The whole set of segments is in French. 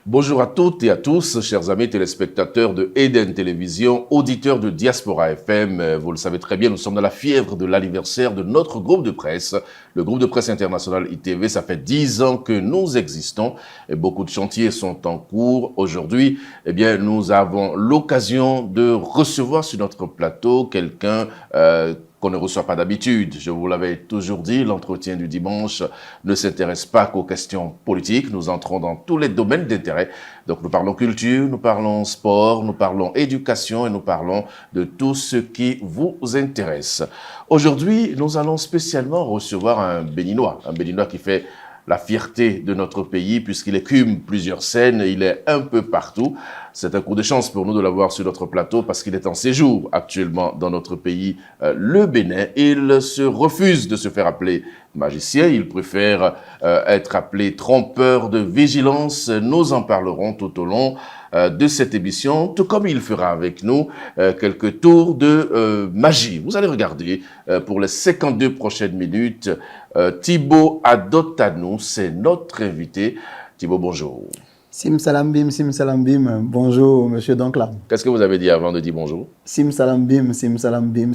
Bonjour à toutes et à tous, chers amis téléspectateurs de Eden Télévision, auditeurs de Diaspora FM. Vous le savez très bien, nous sommes dans la fièvre de l'anniversaire de notre groupe de presse. Le groupe de presse international ITV, ça fait 10 ans que nous existons et beaucoup de chantiers sont en cours. Aujourd'hui, nous avons l'occasion de recevoir sur notre plateau quelqu'un qu'on ne reçoit pas d'habitude. Je vous l'avais toujours dit, l'entretien du dimanche ne s'intéresse pas qu'aux questions politiques. Nous entrons dans tous les domaines d'intérêt. Donc nous parlons culture, nous parlons sport, nous parlons éducation et nous parlons de tout ce qui vous intéresse. Aujourd'hui, nous allons spécialement recevoir un Béninois qui fait la fierté de notre pays puisqu'il écume plusieurs scènes, il est un peu partout. C'est un coup de chance pour nous de l'avoir sur notre plateau parce qu'il est en séjour actuellement dans notre pays, le Bénin. Il se refuse de se faire appeler magicien, il préfère être appelé trompeur de vigilance. Nous en parlerons tout au long de cette émission, tout comme il fera avec nous quelques tours de magie. Vous allez regarder pour les 52 prochaines minutes. Thibaut Adotanou, c'est notre invité. Thibaut, bonjour. Sim salam bim, bonjour monsieur Doncla. Qu'est-ce que vous avez dit avant de dire bonjour? Sim salam bim, sim salam bim.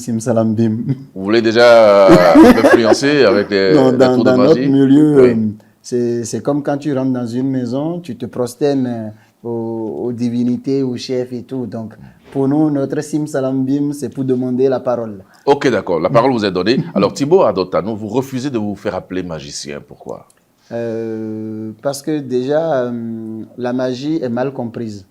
Vous voulez déjà m'influencer avec les tours de magie? Dans notre milieu, oui. C'est comme quand tu rentres dans une maison, tu te prosternes aux divinités, aux chefs et tout. Donc, pour nous, notre sim salam bim, c'est pour demander la parole. Ok, d'accord. La parole vous est donnée. Alors, Thibaut Adotanou, vous refusez de vous faire appeler magicien. Pourquoi? Parce que déjà, la magie est mal comprise.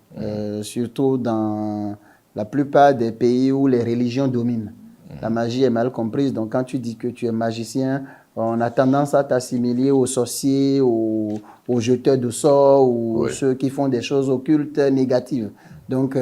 Surtout dans la plupart des pays où les religions dominent. La magie est mal comprise. Donc, quand tu dis que tu es magicien, on a tendance à t'assimiler aux sorciers, aux jeteurs de sorts ou ceux qui font des choses occultes négatives. Donc,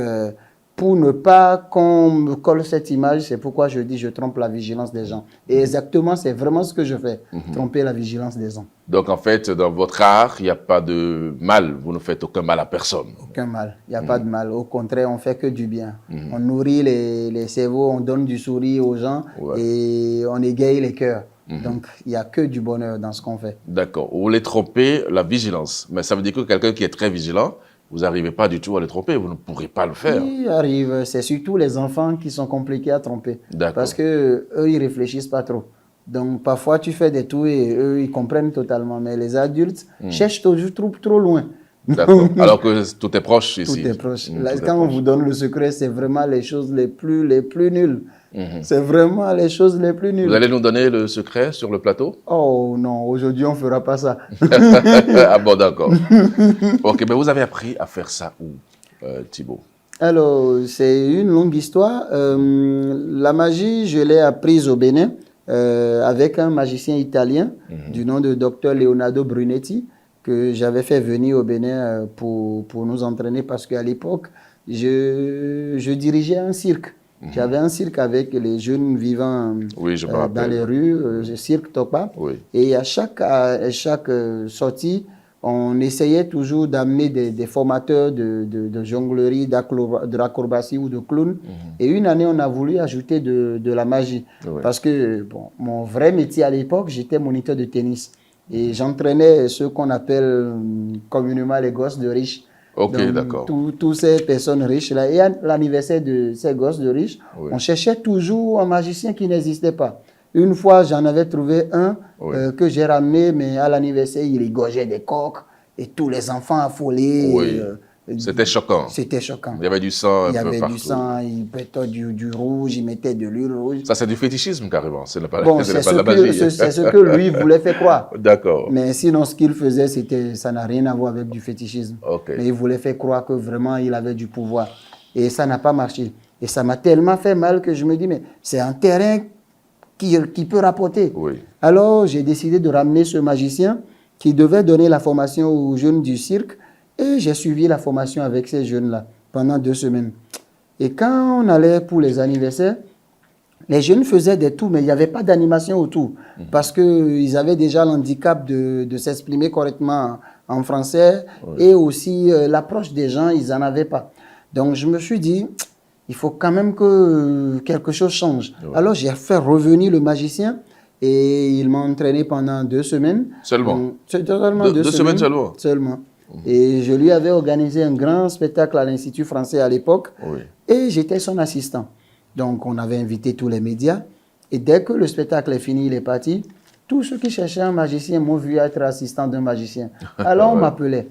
pour ne pas qu'on me colle cette image, c'est pourquoi je dis je trompe la vigilance des gens. Et exactement, c'est vraiment ce que je fais, tromper la vigilance des gens. Donc, en fait, dans votre art, il n'y a pas de mal. Vous ne faites aucun mal à personne. Aucun mal. Il n'y a pas de mal. Au contraire, on fait que du bien. On nourrit les cerveaux, on donne du sourire aux gens et on égaye les cœurs. Donc, il n'y a que du bonheur dans ce qu'on fait. D'accord. Vous voulez tromper la vigilance. Mais ça veut dire que quelqu'un qui est très vigilant, vous n'arrivez pas du tout à le tromper. Vous ne pourrez pas le faire. Il arrive. C'est surtout les enfants qui sont compliqués à tromper. Parce qu'eux, ils ne réfléchissent pas trop. Donc, parfois, tu fais des tours et eux, ils comprennent totalement. Mais les adultes cherchent toujours trop loin. D'accord. Alors que tout est proche ici. Tout est proche. Là, quand on vous donne le secret, c'est vraiment les choses les plus nulles. C'est vraiment les choses les plus nulles. Vous allez nous donner le secret sur le plateau? Oh non, aujourd'hui, on ne fera pas ça. Ah bon, d'accord. Ok, mais vous avez appris à faire ça où, Thibaut? Alors, c'est une longue histoire. La magie, je l'ai apprise au Bénin avec un magicien italien du nom de Dr Leonardo Brunetti, que j'avais fait venir au Bénin pour nous entraîner parce qu'à l'époque, je dirigeais un cirque. J'avais un cirque avec les jeunes vivant dans les rues, le cirque Topa. Et à chaque sortie, on essayait toujours d'amener des formateurs de jonglerie, d'acrobatie ou de clown. Et une année, on a voulu ajouter de la magie. Parce que bon, mon vrai métier à l'époque, j'étais moniteur de tennis. Et j'entraînais ceux qu'on appelle communément les gosses de riches. Ok, d'accord. Toutes ces personnes riches-là. Et à l'anniversaire de ces gosses de riches, on cherchait toujours un magicien qui n'existait pas. Une fois, j'en avais trouvé un que j'ai ramené, mais à l'anniversaire, il égorgeait des coqs et tous les enfants affolés. C'était choquant. C'était choquant. Il y avait du sang un peu partout. Il y avait du sang, il mettait du rouge, il mettait de l'huile rouge. Ça, c'est du fétichisme carrément. Ce n'est pas, bon, pas de la magie. C'est ce que lui voulait faire croire. D'accord. Mais sinon, ce qu'il faisait, ça n'a rien à voir avec du fétichisme. Mais il voulait faire croire que vraiment, il avait du pouvoir. Et ça n'a pas marché. Et ça m'a tellement fait mal que je me dis, mais c'est un terrain qui peut rapporter. Alors, j'ai décidé de ramener ce magicien qui devait donner la formation aux jeunes du cirque. Et j'ai suivi la formation avec ces jeunes-là pendant 2 semaines. Et quand on allait pour les anniversaires, les jeunes faisaient des tours, mais il n'y avait pas d'animation autour. Parce qu'ils avaient déjà l'handicap de s'exprimer correctement en français. Et aussi l'approche des gens, ils n'en avaient pas. Donc je me suis dit, il faut quand même que quelque chose change. Alors j'ai fait revenir le magicien. Et il m'a entraîné pendant 2 semaines. Seulement? Seulement 2 semaines. Seulement? Seulement. Et je lui avais organisé un grand spectacle à l'Institut français à l'époque. Oui. Et j'étais son assistant. Donc, on avait invité tous les médias. Et dès que le spectacle est fini, il est parti. Tous ceux qui cherchaient un magicien m'ont vu être assistant d'un magicien. Alors, on m'appelait.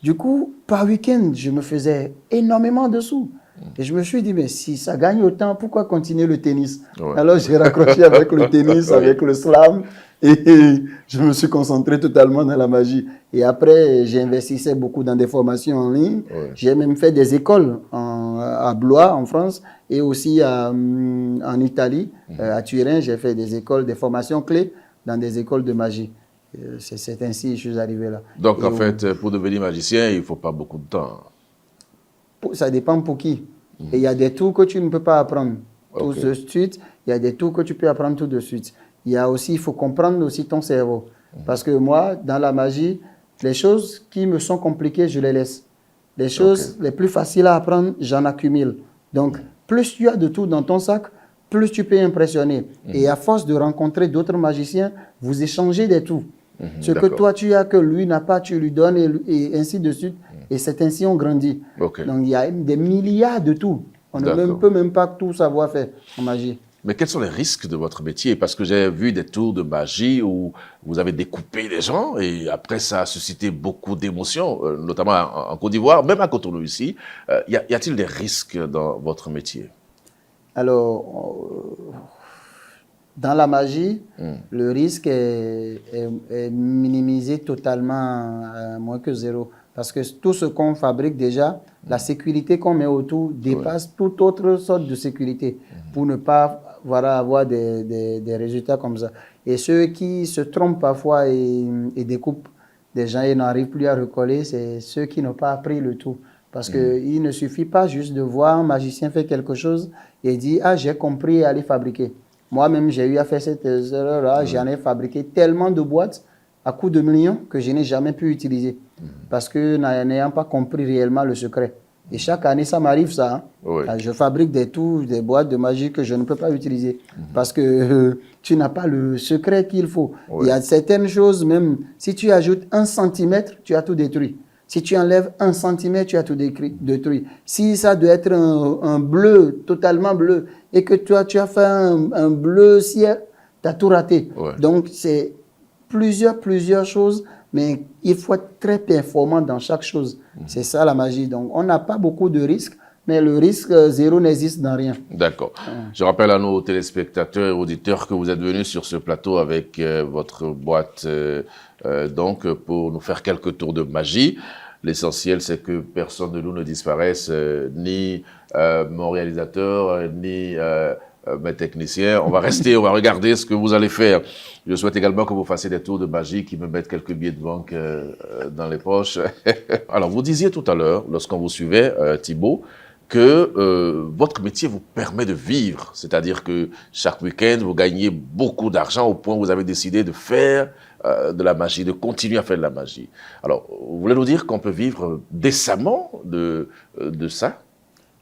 Du coup, par week-end, je me faisais énormément de sous. Et je me suis dit, mais si ça gagne autant, pourquoi continuer le tennis? Alors, j'ai raccroché avec le tennis, avec le slam. Et je me suis concentré totalement dans la magie. Et après, j'investissais beaucoup dans des formations en ligne. J'ai même fait des écoles à Blois, en France, et aussi en Italie, à Turin. J'ai fait des écoles, des formations clés dans des écoles de magie. C'est ainsi que je suis arrivé là. Donc, en fait, pour devenir magicien, il ne faut pas beaucoup de temps. Ça dépend pour qui. Et il y a des tours que tu ne peux pas apprendre tout de suite. Il y a des tours que tu peux apprendre tout de suite. Il faut comprendre aussi ton cerveau. Parce que moi, dans la magie, les choses qui me sont compliquées, je les laisse. Les choses les plus faciles à apprendre, j'en accumule. Donc, plus tu as de tout dans ton sac, plus tu peux impressionner. Et à force de rencontrer d'autres magiciens, vous échangez des tout. Ce que toi tu as, que lui n'a pas, tu lui donnes et ainsi de suite. Et c'est ainsi on grandit. Donc, il y a des milliards de tout. On ne peut même pas tout savoir faire en magie. Mais quels sont les risques de votre métier? Parce que j'ai vu des tours de magie où vous avez découpé des gens et après ça a suscité beaucoup d'émotions, notamment en Côte d'Ivoire, même à Cotonou ici. Y a-t-il des risques dans votre métier? Alors, dans la magie, le risque est minimisé totalement à moins que zéro. Parce que tout ce qu'on fabrique déjà, la sécurité qu'on met autour dépasse toute autre sorte de sécurité pour ne pas avoir des résultats comme ça. Et ceux qui se trompent parfois et découpent des gens et n'arrivent plus à recoller, c'est ceux qui n'ont pas appris le tout. Parce qu'il ne suffit pas juste de voir un magicien faire quelque chose et dire « Ah, j'ai compris et aller fabriquer ». Moi-même, j'ai eu à faire cette erreur-là. J'en ai fabriqué tellement de boîtes à coût de millions que je n'ai jamais pu utiliser. Parce que n'ayant pas compris réellement le secret. Et chaque année, ça m'arrive ça. Hein. Je fabrique des tours, des boîtes de magie que je ne peux pas utiliser. Parce que tu n'as pas le secret qu'il faut. Il y a certaines choses, même si tu ajoutes 1 centimètre, tu as tout détruit. Si tu enlèves 1 centimètre, tu as tout détruit. Si ça doit être un bleu, totalement bleu, et que toi, tu as fait un bleu ciel, tu as tout raté. Donc, c'est plusieurs choses, mais il faut être très performant dans chaque chose. C'est ça la magie. Donc, on n'a pas beaucoup de risques, mais le risque zéro n'existe dans rien. D'accord. Je rappelle à nos téléspectateurs et auditeurs que vous êtes venus sur ce plateau avec votre boîte donc pour nous faire quelques tours de magie. L'essentiel, c'est que personne de nous ne disparaisse, ni mon réalisateur, ni mes techniciens. On va rester, on va regarder ce que vous allez faire. Je souhaite également que vous fassiez des tours de magie qui me mettent quelques billets de banque dans les poches. Alors, vous disiez tout à l'heure, lorsqu'on vous suivait, Thibaut, que votre métier vous permet de vivre. C'est-à-dire que chaque week-end, vous gagnez beaucoup d'argent au point où vous avez décidé de faire de la magie, de continuer à faire de la magie. Alors, vous voulez nous dire qu'on peut vivre décemment de ça?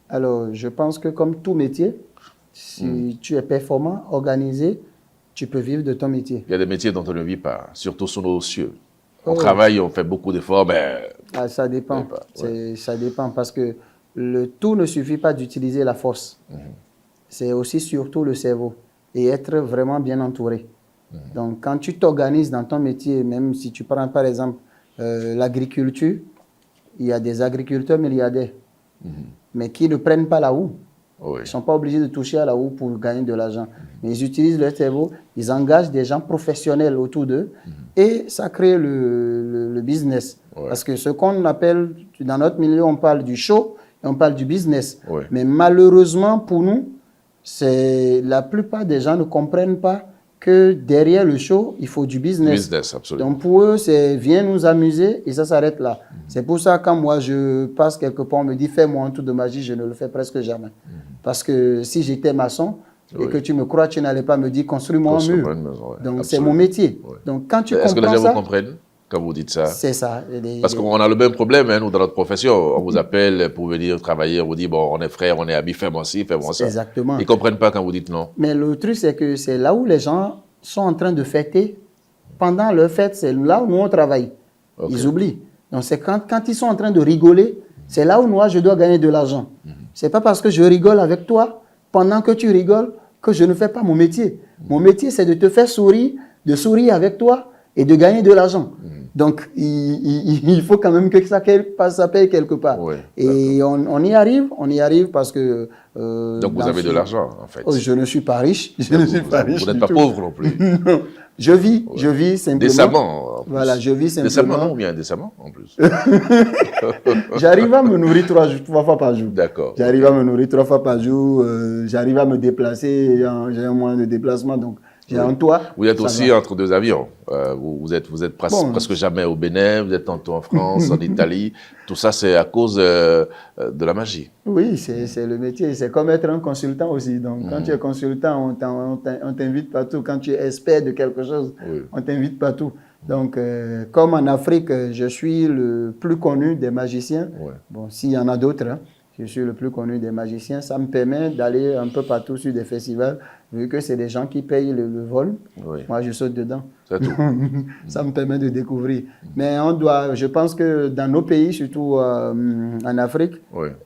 Alors, je pense que comme tout métier, si tu es performant, organisé, tu peux vivre de ton métier. Il y a des métiers dont on ne vit pas, surtout sur nos cieux. On travaille, on fait beaucoup d'efforts, mais... ça dépend. Ça dépend parce que le tout ne suffit pas d'utiliser la force. C'est aussi surtout le cerveau et être vraiment bien entouré. Donc, quand tu t'organises dans ton métier, même si tu prends par exemple l'agriculture, il y a des agriculteurs milliardaires, mais qui ne prennent pas la houe. Ils ne sont pas obligés de toucher à la houe pour gagner de l'argent. Mais ils utilisent leur cerveau, ils engagent des gens professionnels autour d'eux et ça crée le business. Parce que ce qu'on appelle, dans notre milieu, on parle du show et on parle du business. Mais malheureusement pour nous, la plupart des gens ne comprennent pas que derrière le show, il faut du business. Donc pour eux, c'est viens nous amuser et ça s'arrête là. C'est pour ça que quand moi je passe quelque part, on me dit fais-moi un tour de magie, je ne le fais presque jamais. Parce que si j'étais maçon et que tu me crois, tu n'allais pas me dire construis-moi un mur. Donc c'est mon métier. Donc quand tu comprends ça... Est-ce que les gens vous comprennent quand vous dites ça? C'est ça. Parce qu'on a le même problème, hein, nous, dans notre profession. On vous appelle pour venir travailler, on vous dit, bon, on est frères, on est amis, fais-moi ci, fais-moi ça. Exactement. Ils ne comprennent pas quand vous dites non. Mais le truc, c'est que c'est là où les gens sont en train de fêter. Pendant leur fête, c'est là où nous, on travaille. Ils oublient. Donc, c'est quand ils sont en train de rigoler, c'est là où moi, je dois gagner de l'argent. C'est pas parce que je rigole avec toi, pendant que tu rigoles, que je ne fais pas mon métier. Mon métier, c'est de te faire sourire, de sourire avec toi et de gagner de l'argent. Donc, il faut quand même que ça paye quelque part. Ouais, et on y arrive parce que... donc, vous avez de l'argent, en fait. Je ne suis pas riche. Je ne suis pas riche. Vous n'êtes pas pauvre non plus. Non. Je vis simplement. Décemment, en plus. Voilà, je vis simplement. Décemment, non, ou bien décemment, en plus. J'arrive à me nourrir 3 fois par jour. D'accord. J'arrive à me nourrir 3 fois par jour. J'arrive à me déplacer. J'ai un moyen de déplacement, donc j'ai un toit. Vous êtes aussi entre 2 avions. Vous êtes presque jamais au Bénin. Vous êtes tantôt en France, en Italie. Tout ça, c'est à cause de la magie. Oui, c'est le métier. C'est comme être un consultant aussi. Donc, quand tu es consultant, on t'invite partout. Quand tu es expert de quelque chose, on t'invite partout. Donc, comme en Afrique, je suis le plus connu des magiciens. Bon, s'il y en a d'autres, hein, je suis le plus connu des magiciens. Ça me permet d'aller un peu partout sur des festivals, vu que c'est des gens qui payent le vol. Moi, je saute dedans. C'est tout. Ça me permet de découvrir. Mais je pense que dans nos pays, surtout en Afrique,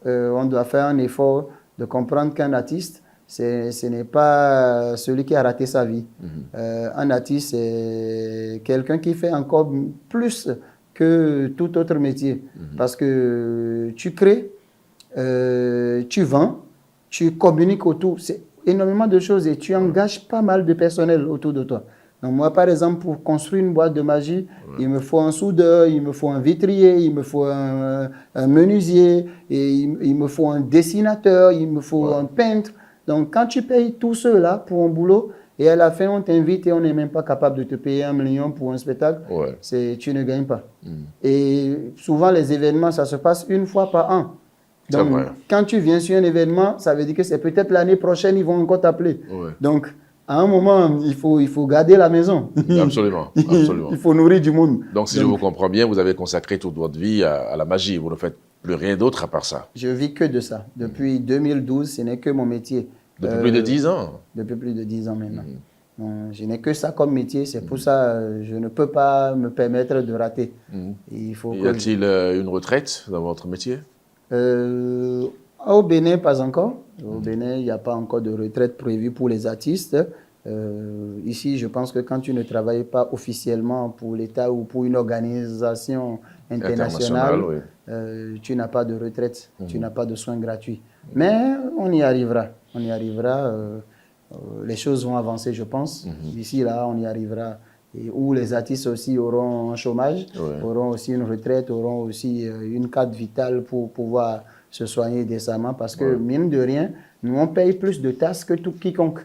on doit faire un effort de comprendre qu'un artiste, ce n'est pas celui qui a raté sa vie. Un artiste, c'est quelqu'un qui fait encore plus que tout autre métier. Parce que tu crées, tu vends, tu communiques autour. C'est énormément de choses et tu engages pas mal de personnel autour de toi. Donc moi, par exemple, pour construire une boîte de magie, il me faut un soudeur, il me faut un vitrier, il me faut un menuisier, et il me faut un dessinateur, il me faut un peintre. Donc quand tu payes tous ceux-là pour un boulot, et à la fin, on t'invite et on n'est même pas capable de te payer 1 million pour un spectacle, tu ne gagnes pas. Et souvent, les événements, ça se passe 1 fois par an. Donc, quand tu viens sur un événement, ça veut dire que c'est peut-être l'année prochaine, ils vont encore t'appeler. Donc, à un moment, il faut garder la maison. Absolument, absolument. Il faut nourrir du monde. Donc, si je vous comprends bien, vous avez consacré toute votre vie à la magie. Vous ne faites plus rien d'autre à part ça. Je vis que de ça. Depuis 2012, ce n'est que mon métier. Depuis plus de 10 ans? Depuis plus de 10 ans maintenant. Donc, je n'ai que ça comme métier. C'est pour ça que je ne peux pas me permettre de rater. Y a-t-il une retraite dans votre métier? Au Bénin, pas encore. Au Bénin, il n'y a pas encore de retraite prévue pour les artistes. Ici, je pense que quand tu ne travailles pas officiellement pour l'État ou pour une organisation internationale, tu n'as pas de retraite, tu n'as pas de soins gratuits. Mais on y arrivera. On y arrivera. Les choses vont avancer, je pense. D'ici là, on y arrivera. Et où les artistes aussi auront un chômage, auront aussi une retraite, auront aussi une carte vitale pour pouvoir se soigner décemment. Parce que, mine de rien, nous, on paye plus de taxes que tout quiconque.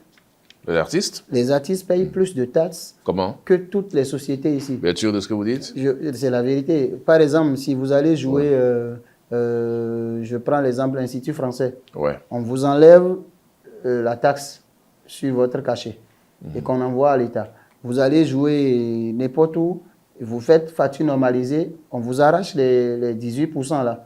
Les artistes? Les artistes payent plus de taxes que toutes les sociétés ici. Vous êtes sûr de ce que vous dites? C'est la vérité. Par exemple, si vous allez jouer, je prends l'exemple de l'Institut français, on vous enlève la taxe sur votre cachet et qu'on envoie à l'État. Vous allez jouer n'importe où, vous faites facture normalisée, on vous arrache les 18% là.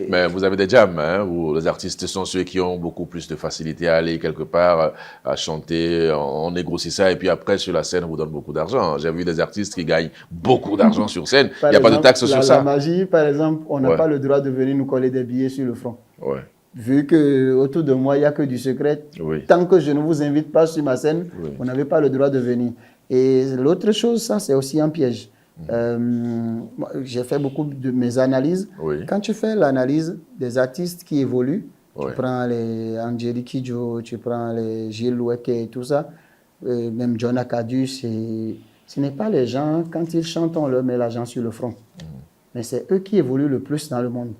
Mais vous avez des jams, hein, où les artistes sont ceux qui ont beaucoup plus de facilité à aller quelque part, à chanter, on négocie ça, et puis après, sur la scène, on vous donne beaucoup d'argent. J'ai vu des artistes qui gagnent beaucoup d'argent sur scène. Il n'y a pas de taxe sur ça. La magie, par exemple, on n'a pas le droit de venir nous coller des billets sur le front. Vu qu'autour de moi, il n'y a que du secret, tant que je ne vous invite pas sur ma scène, vous n'avez pas le droit de venir. Et l'autre chose, ça, c'est aussi un piège. J'ai fait beaucoup de mes analyses. Quand tu fais l'analyse des artistes qui évoluent, tu prends les Angélique Kidjo, tu prends les Gilles Loueke et tout ça, même John Akadu, ce n'est pas les gens, quand ils chantent, on leur met l'argent sur le front. Mais c'est eux qui évoluent le plus dans le monde.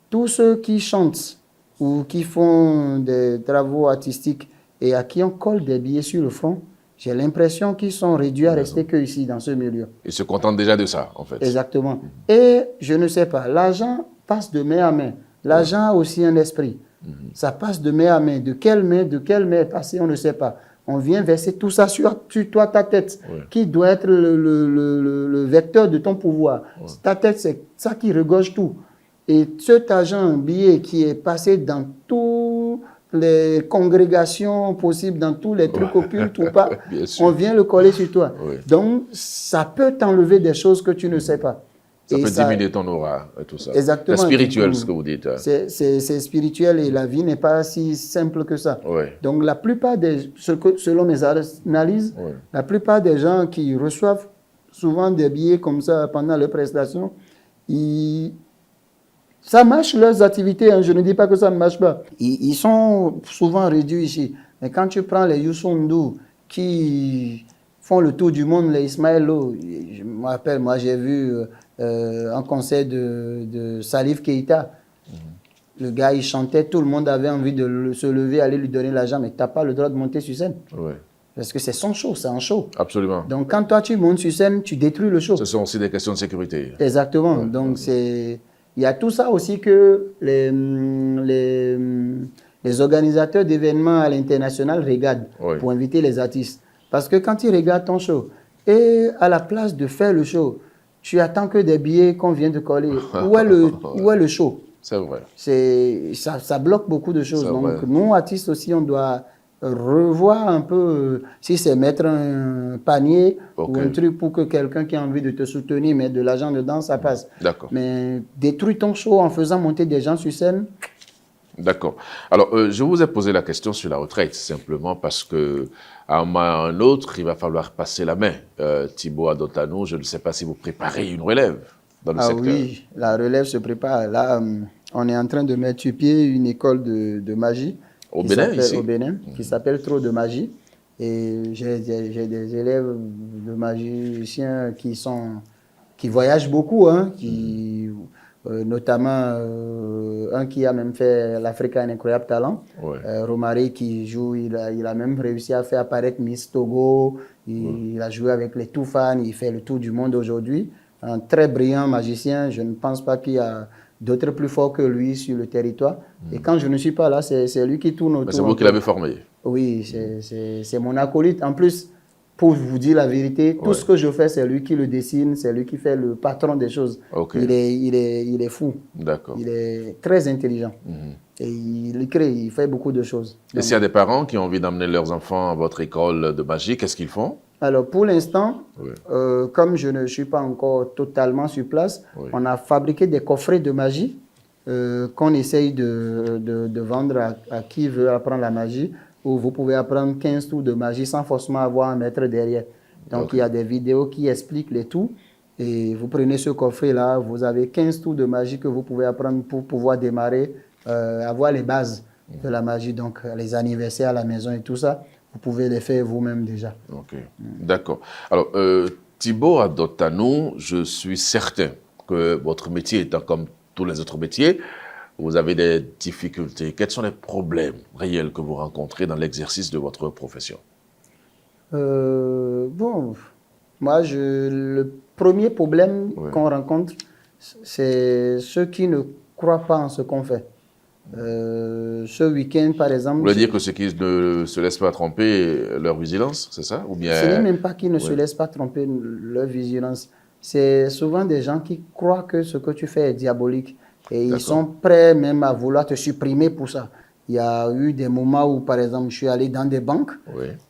Tous ceux qui chantent ou qui font des travaux artistiques et à qui on colle des billets sur le front, j'ai l'impression qu'ils sont réduits à rester que ici, dans ce milieu. Ils se contentent déjà de ça, en fait. Exactement. Et je ne sais pas, l'argent passe de main à main. L'argent a aussi un esprit. Ça passe de main à main. De quelle main passer, on ne sait pas. On vient verser tout ça sur toi, ta tête, qui doit être le vecteur de ton pouvoir. Ta tête, c'est ça qui regorge tout. Et cet argent, un billet qui est passé dans toutes les congrégations possibles, dans tous les trucs occultes ou pas, on vient le coller sur toi. Donc, ça peut t'enlever des choses que tu ne sais pas. Ça peut diminuer ton aura et tout ça. Exactement. C'est spirituel, ce que vous dites. C'est spirituel et la vie n'est pas si simple que ça. Ouais. Donc, la plupart selon mes analyses, la plupart des gens qui reçoivent souvent des billets comme ça pendant leur prestation, ça marche leurs activités, hein. Je ne dis pas que ça ne marche pas. Ils sont souvent réduits ici. Mais quand tu prends les Youssou N'Dour qui font le tour du monde, les Ismaël Lo, je me rappelle, moi j'ai vu un concert de Salif Keïta. Le gars, il chantait, tout le monde avait envie de se lever, aller lui donner l'argent, mais tu n'as pas le droit de monter sur scène. Ouais. Parce que c'est son show, c'est un show. Absolument. Donc quand toi tu montes sur scène, tu détruis le show. Ce sont aussi des questions de sécurité. Exactement. Ouais. Donc il y a tout ça aussi que les organisateurs d'événements à l'international regardent pour inviter les artistes. Parce que quand ils regardent ton show, et à la place de faire le show, tu attends que des billets qu'on vient de coller. Où est le show? C'est vrai. Ça bloque beaucoup de choses. Donc nous, artistes aussi, on doit revoir un peu si c'est mettre un panier ou un truc pour que quelqu'un qui a envie de te soutenir mette de l'argent dedans, ça passe. D'accord. Mais détruire ton show en faisant monter des gens sur scène. D'accord. Alors, je vous ai posé la question sur la retraite, simplement parce que à un moment ou à un autre, il va falloir passer la main. Thibaut Adotano, je ne sais pas si vous préparez une relève dans le secteur. Oui, la relève se prépare. Là, on est en train de mettre sur pied une école de magie. Au Bénin, ici. Au Bénin, qui s'appelle Trop de Magie. Et j'ai des élèves de magiciens qui voyagent beaucoup, hein, notamment un qui a même fait l'Afrique a un incroyable talent. Romare qui joue, il a même réussi à faire apparaître Miss Togo. Il a joué avec les Toufan, il fait le tour du monde aujourd'hui. Un très brillant magicien, je ne pense pas qu'il y a d'autres plus forts que lui sur le territoire. Et quand je ne suis pas là, c'est lui qui tourne autour. C'est vous qui l'avez formé. Oui, c'est mon acolyte. En plus, pour vous dire la vérité, tout ce que je fais, c'est lui qui le dessine, c'est lui qui fait le patron des choses. Il est fou. D'accord. Il est très intelligent. Et il crée, il fait beaucoup de choses. Et s'il y a des parents qui ont envie d'amener leurs enfants à votre école de magie, qu'est-ce qu'ils font? Alors, pour l'instant, comme je ne suis pas encore totalement sur place, on a fabriqué des coffrets de magie qu'on essaye de vendre à qui veut apprendre la magie, où vous pouvez apprendre 15 tours de magie sans forcément avoir un maître derrière. Donc, il y a des vidéos qui expliquent les tours. Et vous prenez ce coffret-là, vous avez 15 tours de magie que vous pouvez apprendre pour pouvoir démarrer, avoir les bases de la magie, donc les anniversaires à la maison et tout ça. Vous pouvez les faire vous-même déjà. Ok, d'accord. Alors, Thibaut Adotano, je suis certain que votre métier étant comme tous les autres métiers, vous avez des difficultés. Quels sont les problèmes réels que vous rencontrez dans l'exercice de votre profession? Bon, moi, le premier problème qu'on rencontre, c'est ceux qui ne croient pas en ce qu'on fait. Ce week-end, par exemple... Vous voulez dire que ceux qui ne se laissent pas tromper leur vigilance, c'est ça? Ou bien... Ce n'est même pas qu'ils ne se laissent pas tromper leur vigilance. C'est souvent des gens qui croient que ce que tu fais est diabolique. Et ils sont prêts même à vouloir te supprimer pour ça. Il y a eu des moments où, par exemple, je suis allé dans des banques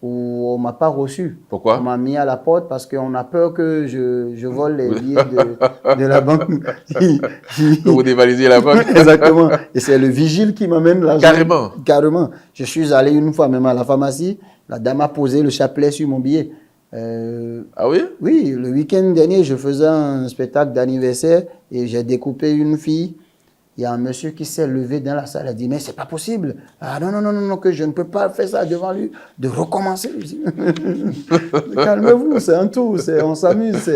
où on ne m'a pas reçu. Pourquoi? On m'a mis à la porte parce qu'on a peur que je vole les billets de la banque. Que vous dévalisiez la banque. Exactement. Et c'est le vigile qui m'amène l'argent. Carrément. Carrément. Je suis allé une fois même à la pharmacie. La dame a posé le chapelet sur mon billet. Ah oui? Oui, le week-end dernier, je faisais un spectacle d'anniversaire et j'ai découpé une fille. Il y a un monsieur qui s'est levé dans la salle et a dit, mais c'est pas possible. Ah non, non, non, non, que je ne peux pas faire ça devant lui, de recommencer. Calmez-vous, c'est un tour, on s'amuse.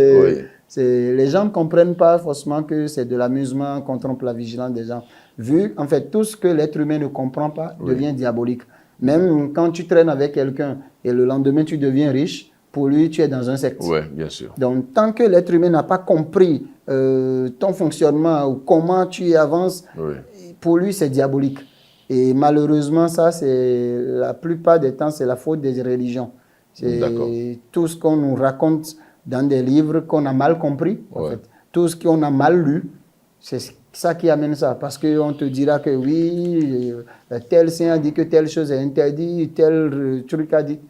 Les gens ne comprennent pas forcément que c'est de l'amusement qu'on trompe la vigilance des gens. Vu, en fait, tout ce que l'être humain ne comprend pas devient diabolique. Même quand tu traînes avec quelqu'un et le lendemain tu deviens riche, pour lui, tu es dans un secte. Oui, bien sûr. Donc, tant que l'être humain n'a pas compris ton fonctionnement ou comment tu y avances, pour lui, c'est diabolique. Et malheureusement, ça, c'est la plupart des temps, c'est la faute des religions. C'est tout ce qu'on nous raconte dans des livres qu'on a mal compris, en fait. Tout ce qu'on a mal lu, c'est ça qui amène ça. Parce qu'on te dira que oui, tel saint a dit que telle chose est interdite, tel truc a dit...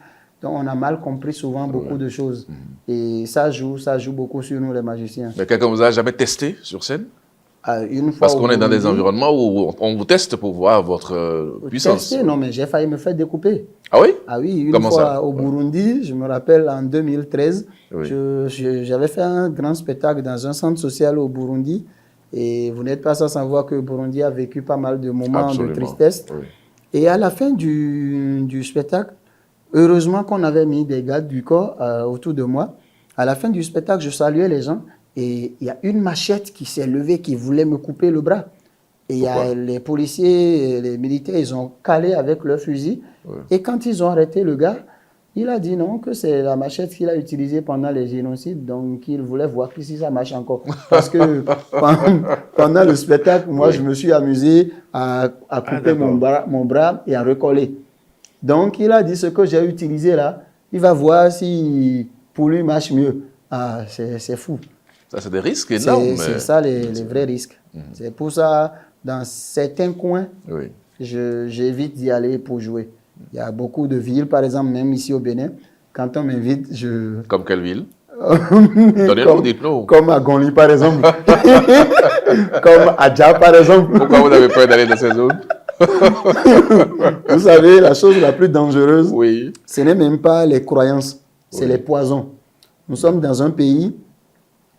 Donc, on a mal compris souvent beaucoup de choses. Et ça joue beaucoup sur nous, les magiciens. Mais quelqu'un vous a jamais testé sur scène? Une fois Parce qu'on est dans des environnements où on vous teste pour voir votre puissance. Tester, non, mais j'ai failli me faire découper. Ah oui? Ah oui, une Comment fois ça? au Burundi, je me rappelle en 2013, Oui. j'avais fait un grand spectacle dans un centre social au Burundi. Et vous n'êtes pas sans savoir que le Burundi a vécu pas mal de moments Absolument. de tristesse. Oui. Et à la fin du spectacle, heureusement qu'on avait mis des gardes du corps autour de moi. À la fin du spectacle, je saluais les gens et il y a une machette qui s'est levée qui voulait me couper le bras. Et il y a les policiers, les militaires, ils ont calé avec leur fusil. Oui. Et quand ils ont arrêté le gars, il a dit non, que c'est la machette qu'il a utilisée pendant les génocides, donc il voulait voir si ça marche encore. Parce que pendant le spectacle, moi, je me suis amusé à couper mon bras et à recoller. Donc, il a dit ce que j'ai utilisé là, il va voir si pour lui marche mieux. Ah, c'est fou. Ça, c'est des risques énormes. C'est ça les vrais risques. C'est pour ça, dans certains coins, Oui. j'évite d'y aller pour jouer. Il y a beaucoup de villes, par exemple, même ici au Bénin, quand on m'invite, je... Comme quelle ville? Donnez-nous, dites-nous. Comme à Gonli, par exemple. Comme à Dja, par exemple. Pourquoi vous avez peur d'aller dans ces zones? Vous savez, la chose la plus dangereuse, Oui. ce n'est même pas les croyances, c'est les poisons. Nous sommes dans un pays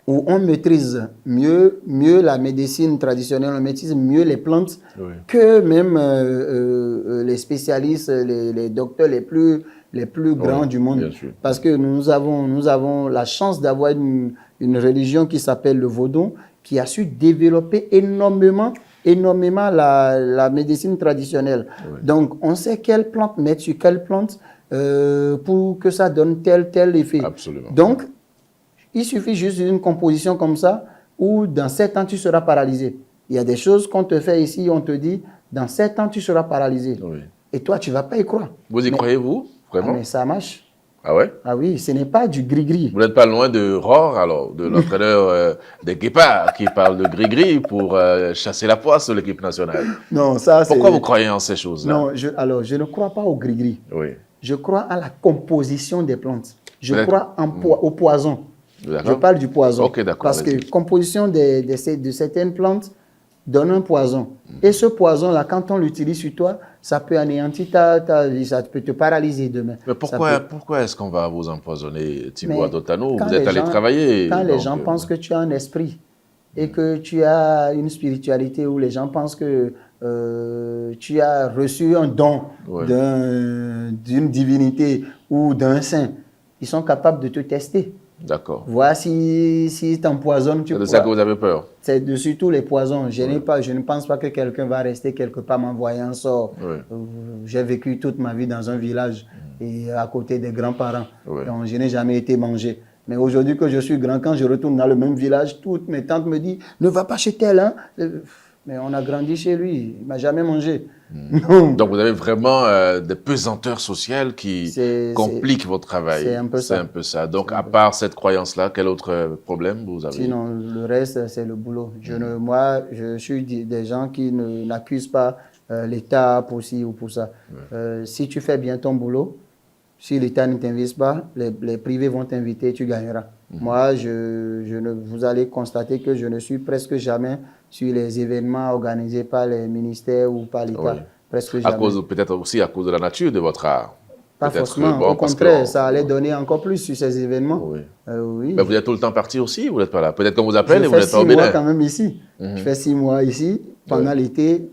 où on maîtrise mieux la médecine traditionnelle, on maîtrise mieux les plantes que même les spécialistes, les docteurs les plus grands du monde. Parce que nous avons la chance d'avoir une religion qui s'appelle le vaudou, qui a su développer énormément la médecine traditionnelle. Donc, on sait quelle plante mettre sur quelle plante pour que ça donne tel effet. Absolument. Donc, il suffit juste d'une composition comme ça où dans 7 ans, tu seras paralysé. Il y a des choses qu'on te fait ici, on te dit, dans 7 ans, tu seras paralysé. Oui. Et toi, tu ne vas pas y croire. Vous y croyez, vous? Vraiment? Mais ça marche. Ah ouais? Ah oui, ce n'est pas du gris-gris. Vous n'êtes pas loin de Rohr, alors, de l'entraîneur des guépards qui parle de gris-gris pour chasser la poisse de l'équipe nationale. Non, ça c'est... Pourquoi vous croyez en ces choses-là? Non, je ne crois pas au gris-gris. Oui. Je crois à la composition des plantes. Je crois au poison. Je parle du poison. Ok, d'accord. Parce que la composition de certaines plantes donne un poison. Et ce poison-là, quand on l'utilise sur toi, ça peut anéantir ta vie, ça peut te paralyser demain. Mais pourquoi est-ce qu'on va vous empoisonner, Thibaut Adotano? Vous êtes allé travailler. Quand les gens pensent que tu as un esprit et que tu as une spiritualité où les gens pensent que tu as reçu un don d'une divinité ou d'un saint, ils sont capables de te tester. D'accord. Voir si t'empoisonnes, tu C'est de ça que vous avez peur? C'est de surtout les poisons. Je ne pense pas que quelqu'un va rester quelque part m'envoyer un sort. J'ai vécu toute ma vie dans un village et à côté des grands-parents. Donc, je n'ai jamais été mangé. Mais aujourd'hui que je suis grand, quand je retourne dans le même village, toutes mes tantes me disent « Ne va pas chez tel, hein !» Mais on a grandi chez lui, il ne m'a jamais mangé. Donc vous avez vraiment des pesanteurs sociales qui compliquent votre travail. C'est un peu ça. C'est un peu ça. Donc à part cette croyance-là, quel autre problème vous avez? Sinon, le reste, c'est le boulot. Moi, je suis des gens qui n'accusent pas l'État pour ci ou pour ça. Si tu fais bien ton boulot, si l'État ne t'invite pas, les privés vont t'inviter, tu gagneras. Moi, vous allez constater que je ne suis presque jamais sur les événements organisés par les ministères ou par l'État. Presque jamais. Peut-être aussi à cause de la nature de votre art. Pas forcément. Au contraire, ça allait donner encore plus sur ces événements. Oui. Mais vous êtes tout le temps parti aussi, vous n'êtes pas là. Peut-être qu'on vous appelle et vous n'êtes pas au Bénin. Je fais 6 mois quand même ici. Je fais 6 mois ici. Pendant l'été,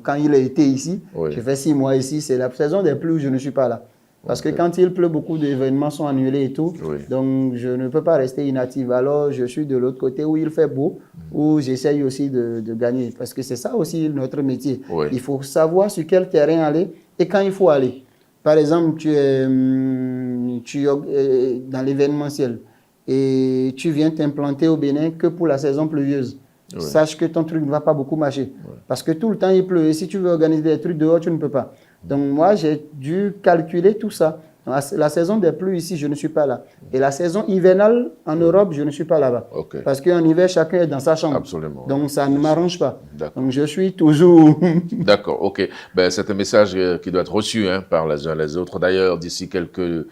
quand il est été ici, je fais 6 mois ici. C'est la saison des pluies où je ne suis pas là. Parce que quand il pleut, beaucoup d'événements sont annulés et tout. Donc, je ne peux pas rester inactif. Alors, je suis de l'autre côté où il fait beau, où j'essaye aussi de gagner. Parce que c'est ça aussi notre métier. Il faut savoir sur quel terrain aller et quand il faut aller. Par exemple, tu es dans l'événementiel et tu viens t'implanter au Bénin que pour la saison pluvieuse. Sache que ton truc ne va pas beaucoup marcher. Parce que tout le temps, il pleut. Et si tu veux organiser des trucs dehors, tu ne peux pas. Donc, moi, j'ai dû calculer tout ça. La saison des pluies ici, je ne suis pas là. Et la saison hivernale en Europe, je ne suis pas là-bas. Ok. Parce qu'en hiver, chacun est dans sa chambre. Absolument. Donc, ça ne m'arrange pas. D'accord. Donc, je suis toujours... D'accord, ok. Ben, c'est un message qui doit être reçu par les uns les autres. D'ailleurs, d'ici quelques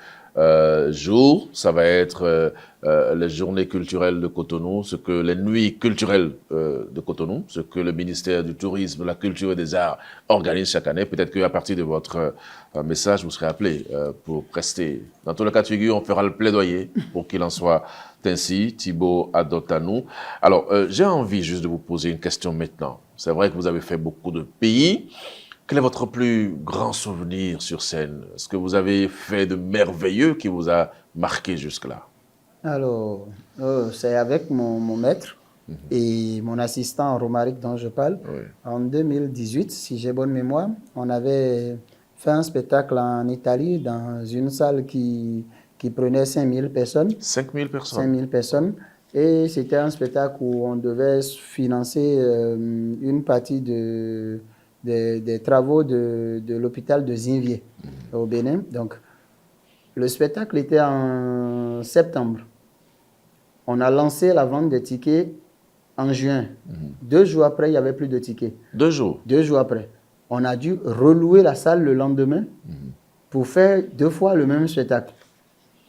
jours, ça va être les journées culturelles de Cotonou, les nuits culturelles de Cotonou, ce que le ministère du Tourisme, de la Culture et des Arts organise chaque année. Peut-être qu'à partir de votre message, vous serez appelé pour prester. Dans tous les cas de figure, on fera le plaidoyer pour qu'il en soit ainsi. Thibaut Adotanou. Alors, j'ai envie juste de vous poser une question maintenant. C'est vrai que vous avez fait beaucoup de pays. Quel est votre plus grand souvenir sur scène? Est-ce que vous avez fait de merveilleux qui vous a marqué jusque-là? Alors, c'est avec mon maître et mon assistant Romaric dont je parle. Oui. En 2018, si j'ai bonne mémoire, on avait fait un spectacle en Italie dans une salle qui prenait 5000 personnes. 5000 personnes. 5000 personnes. Et c'était un spectacle où on devait financer une partie des travaux de l'hôpital de Zinvier au Bénin. Donc, le spectacle était en septembre. On a lancé la vente des tickets en juin. 2 jours après, il n'y avait plus de tickets. 2 jours. 2 jours après. On a dû relouer la salle le lendemain pour faire 2 fois le même spectacle.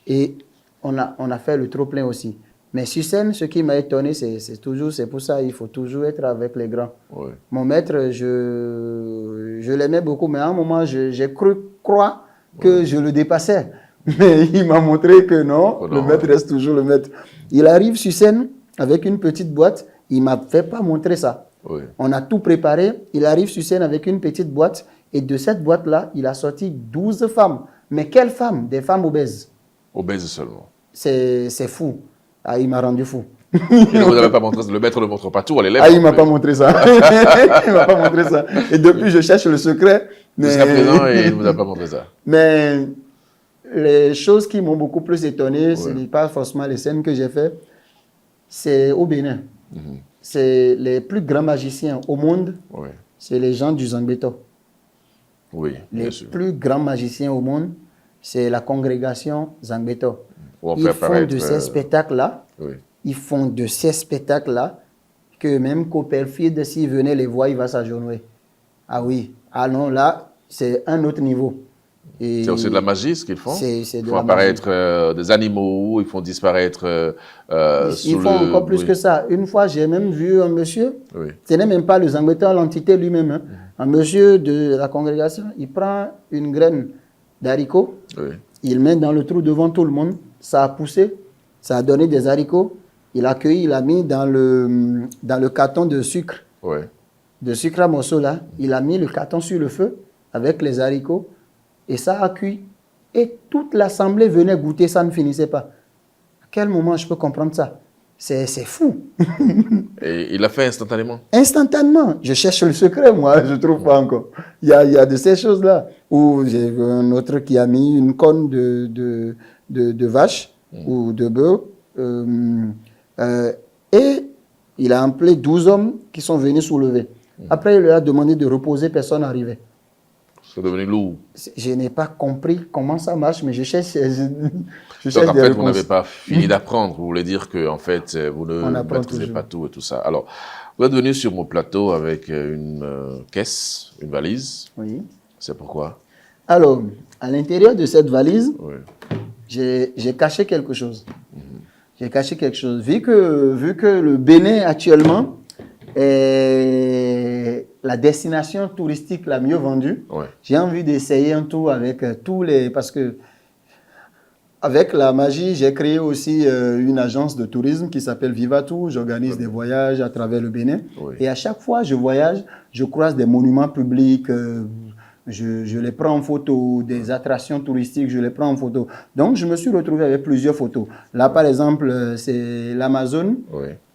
Et on a fait le trop-plein aussi. Mais sur scène, ce qui m'a étonné, c'est pour ça il faut toujours être avec les grands. Oui. Mon maître, je l'aimais beaucoup, mais à un moment, j'ai cru croire que je le dépassais. Mais il m'a montré que non, Oh non, le maître reste toujours le maître. Il arrive sur scène avec une petite boîte, il ne m'a fait pas montrer ça. Oui. On a tout préparé, il arrive sur scène avec une petite boîte, et de cette boîte-là, il a sorti 12 femmes. Mais quelles femmes? Des femmes obèses. Obèse seulement. C'est fou. Ah, il m'a rendu fou. Et vous n'avez pas montré, le maître ne montre pas tout à l'élève. Ah, il ne m'a pas montré ça. Il m'a pas montré ça. Et depuis, je cherche le secret. Jusqu'à présent, il ne vous a pas montré ça. Mais les choses qui m'ont beaucoup plus étonné, ce n'est pas forcément les scènes que j'ai faites, c'est au Bénin. C'est les plus grands magiciens au monde, c'est les gens du Zangbeto. Oui, Les bien sûr. plus grands magiciens au monde, c'est la congrégation Zangbeto. On Ils fait font apparaître, de ces spectacles-là, oui. ils font de ces spectacles-là que même Copperfield, s'il venait les voir, il va s'agenouiller. Ah oui, ah non, là, c'est un autre niveau. C'est aussi de la magie ce qu'ils font. C'est Ils de font la apparaître des animaux, ils font disparaître. Ils font encore plus que ça. Une fois, j'ai même vu un monsieur, ce n'est même pas le Zangbeto, l'entité lui-même, hein. Un monsieur de la congrégation, il prend une graine d'haricot, il met dans le trou devant tout le monde, ça a poussé, ça a donné des haricots, il a cueilli, il a mis dans le carton de sucre, de sucre à morceaux là, il a mis le carton sur le feu avec les haricots et ça a cuit. Et toute l'assemblée venait goûter, ça ne finissait pas. À quel moment je peux comprendre ça? C'est fou. Et il l'a fait instantanément? Instantanément. Je cherche le secret, moi, je ne trouve pas encore. Il y a de ces choses-là. Ou j'ai vu un autre qui a mis une corne de vache ou de bœuf. Et il a appelé 12 hommes qui sont venus soulever. Après, il leur a demandé de reposer, personne n'arrivait. C'est devenu lourd. Je n'ai pas compris comment ça marche, mais je cherche, Donc en fait, vous n'avez pas fini d'apprendre. Vous voulez dire que en fait, vous ne maîtrisez pas tout et tout ça. Alors, vous êtes venu sur mon plateau avec une caisse, une valise. Oui. C'est pourquoi? Alors, à l'intérieur de cette valise, j'ai caché quelque chose. J'ai caché quelque chose. Vu que le Bénin actuellement est la destination touristique la mieux vendue, j'ai envie d'essayer un tour avec tous les... Parce que avec la magie, j'ai créé aussi une agence de tourisme qui s'appelle Vivatou. J'organise des voyages à travers le Bénin. Et à chaque fois je voyage, je croise des monuments publics, je les prends en photo, des attractions touristiques, je les prends en photo. Donc, je me suis retrouvé avec plusieurs photos. Là, par exemple, c'est l'Amazone.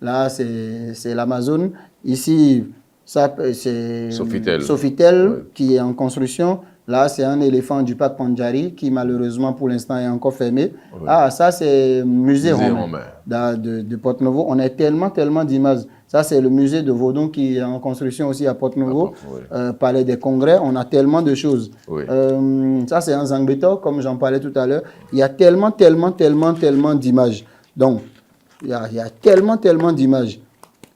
Là, c'est l'Amazone. Ici, c'est Sofitel qui est en construction. Là, c'est un éléphant du parc Pandjari qui, malheureusement, pour l'instant, est encore fermé. Oui. Ah, ça, c'est musée romain romain. de Porto-Novo. On a tellement d'images. Ça, c'est le musée de Vaudon qui est en construction aussi à Porto-Novo. Oui. Palais des Congrès, on a tellement de choses. Oui. Ça, c'est un Zangbeto, comme j'en parlais tout à l'heure. Il y a tellement d'images. Donc, il y a tellement d'images.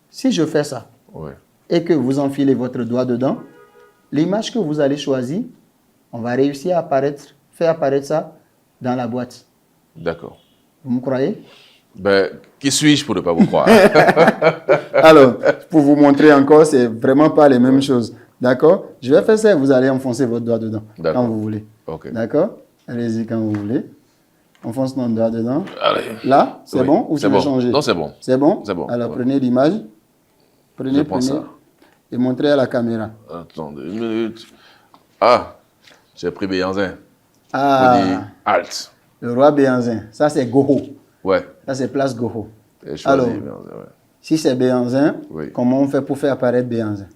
Si je fais ça Oui. et que vous enfilez votre doigt dedans, l'image que vous allez choisir, on va réussir à faire apparaître ça dans la boîte. D'accord. Vous me croyez? Ben, qui suis-je pour ne pas vous croire? Alors, pour vous montrer encore, c'est vraiment pas les mêmes choses. D'accord? Je vais faire ça et vous allez enfoncer votre doigt dedans quand vous voulez. Ok. D'accord? Allez-y quand vous voulez. Enfonce notre doigt dedans. Allez. Là, c'est bon ou tu veux changer? Non, c'est bon. C'est bon? C'est bon. Alors, prenez l'image. Prenez ça. et montrez à la caméra. Attendez une minute. Ah, j'ai pris Béanzin. Ah, On dit Halt. le roi Béanzin. Ça, c'est Goho. Ouais. Ça, c'est place Goho. J'ai choisi Alors, Béanzin, ouais. si c'est Béanzin, Oui. comment on fait pour faire apparaître Béanzin?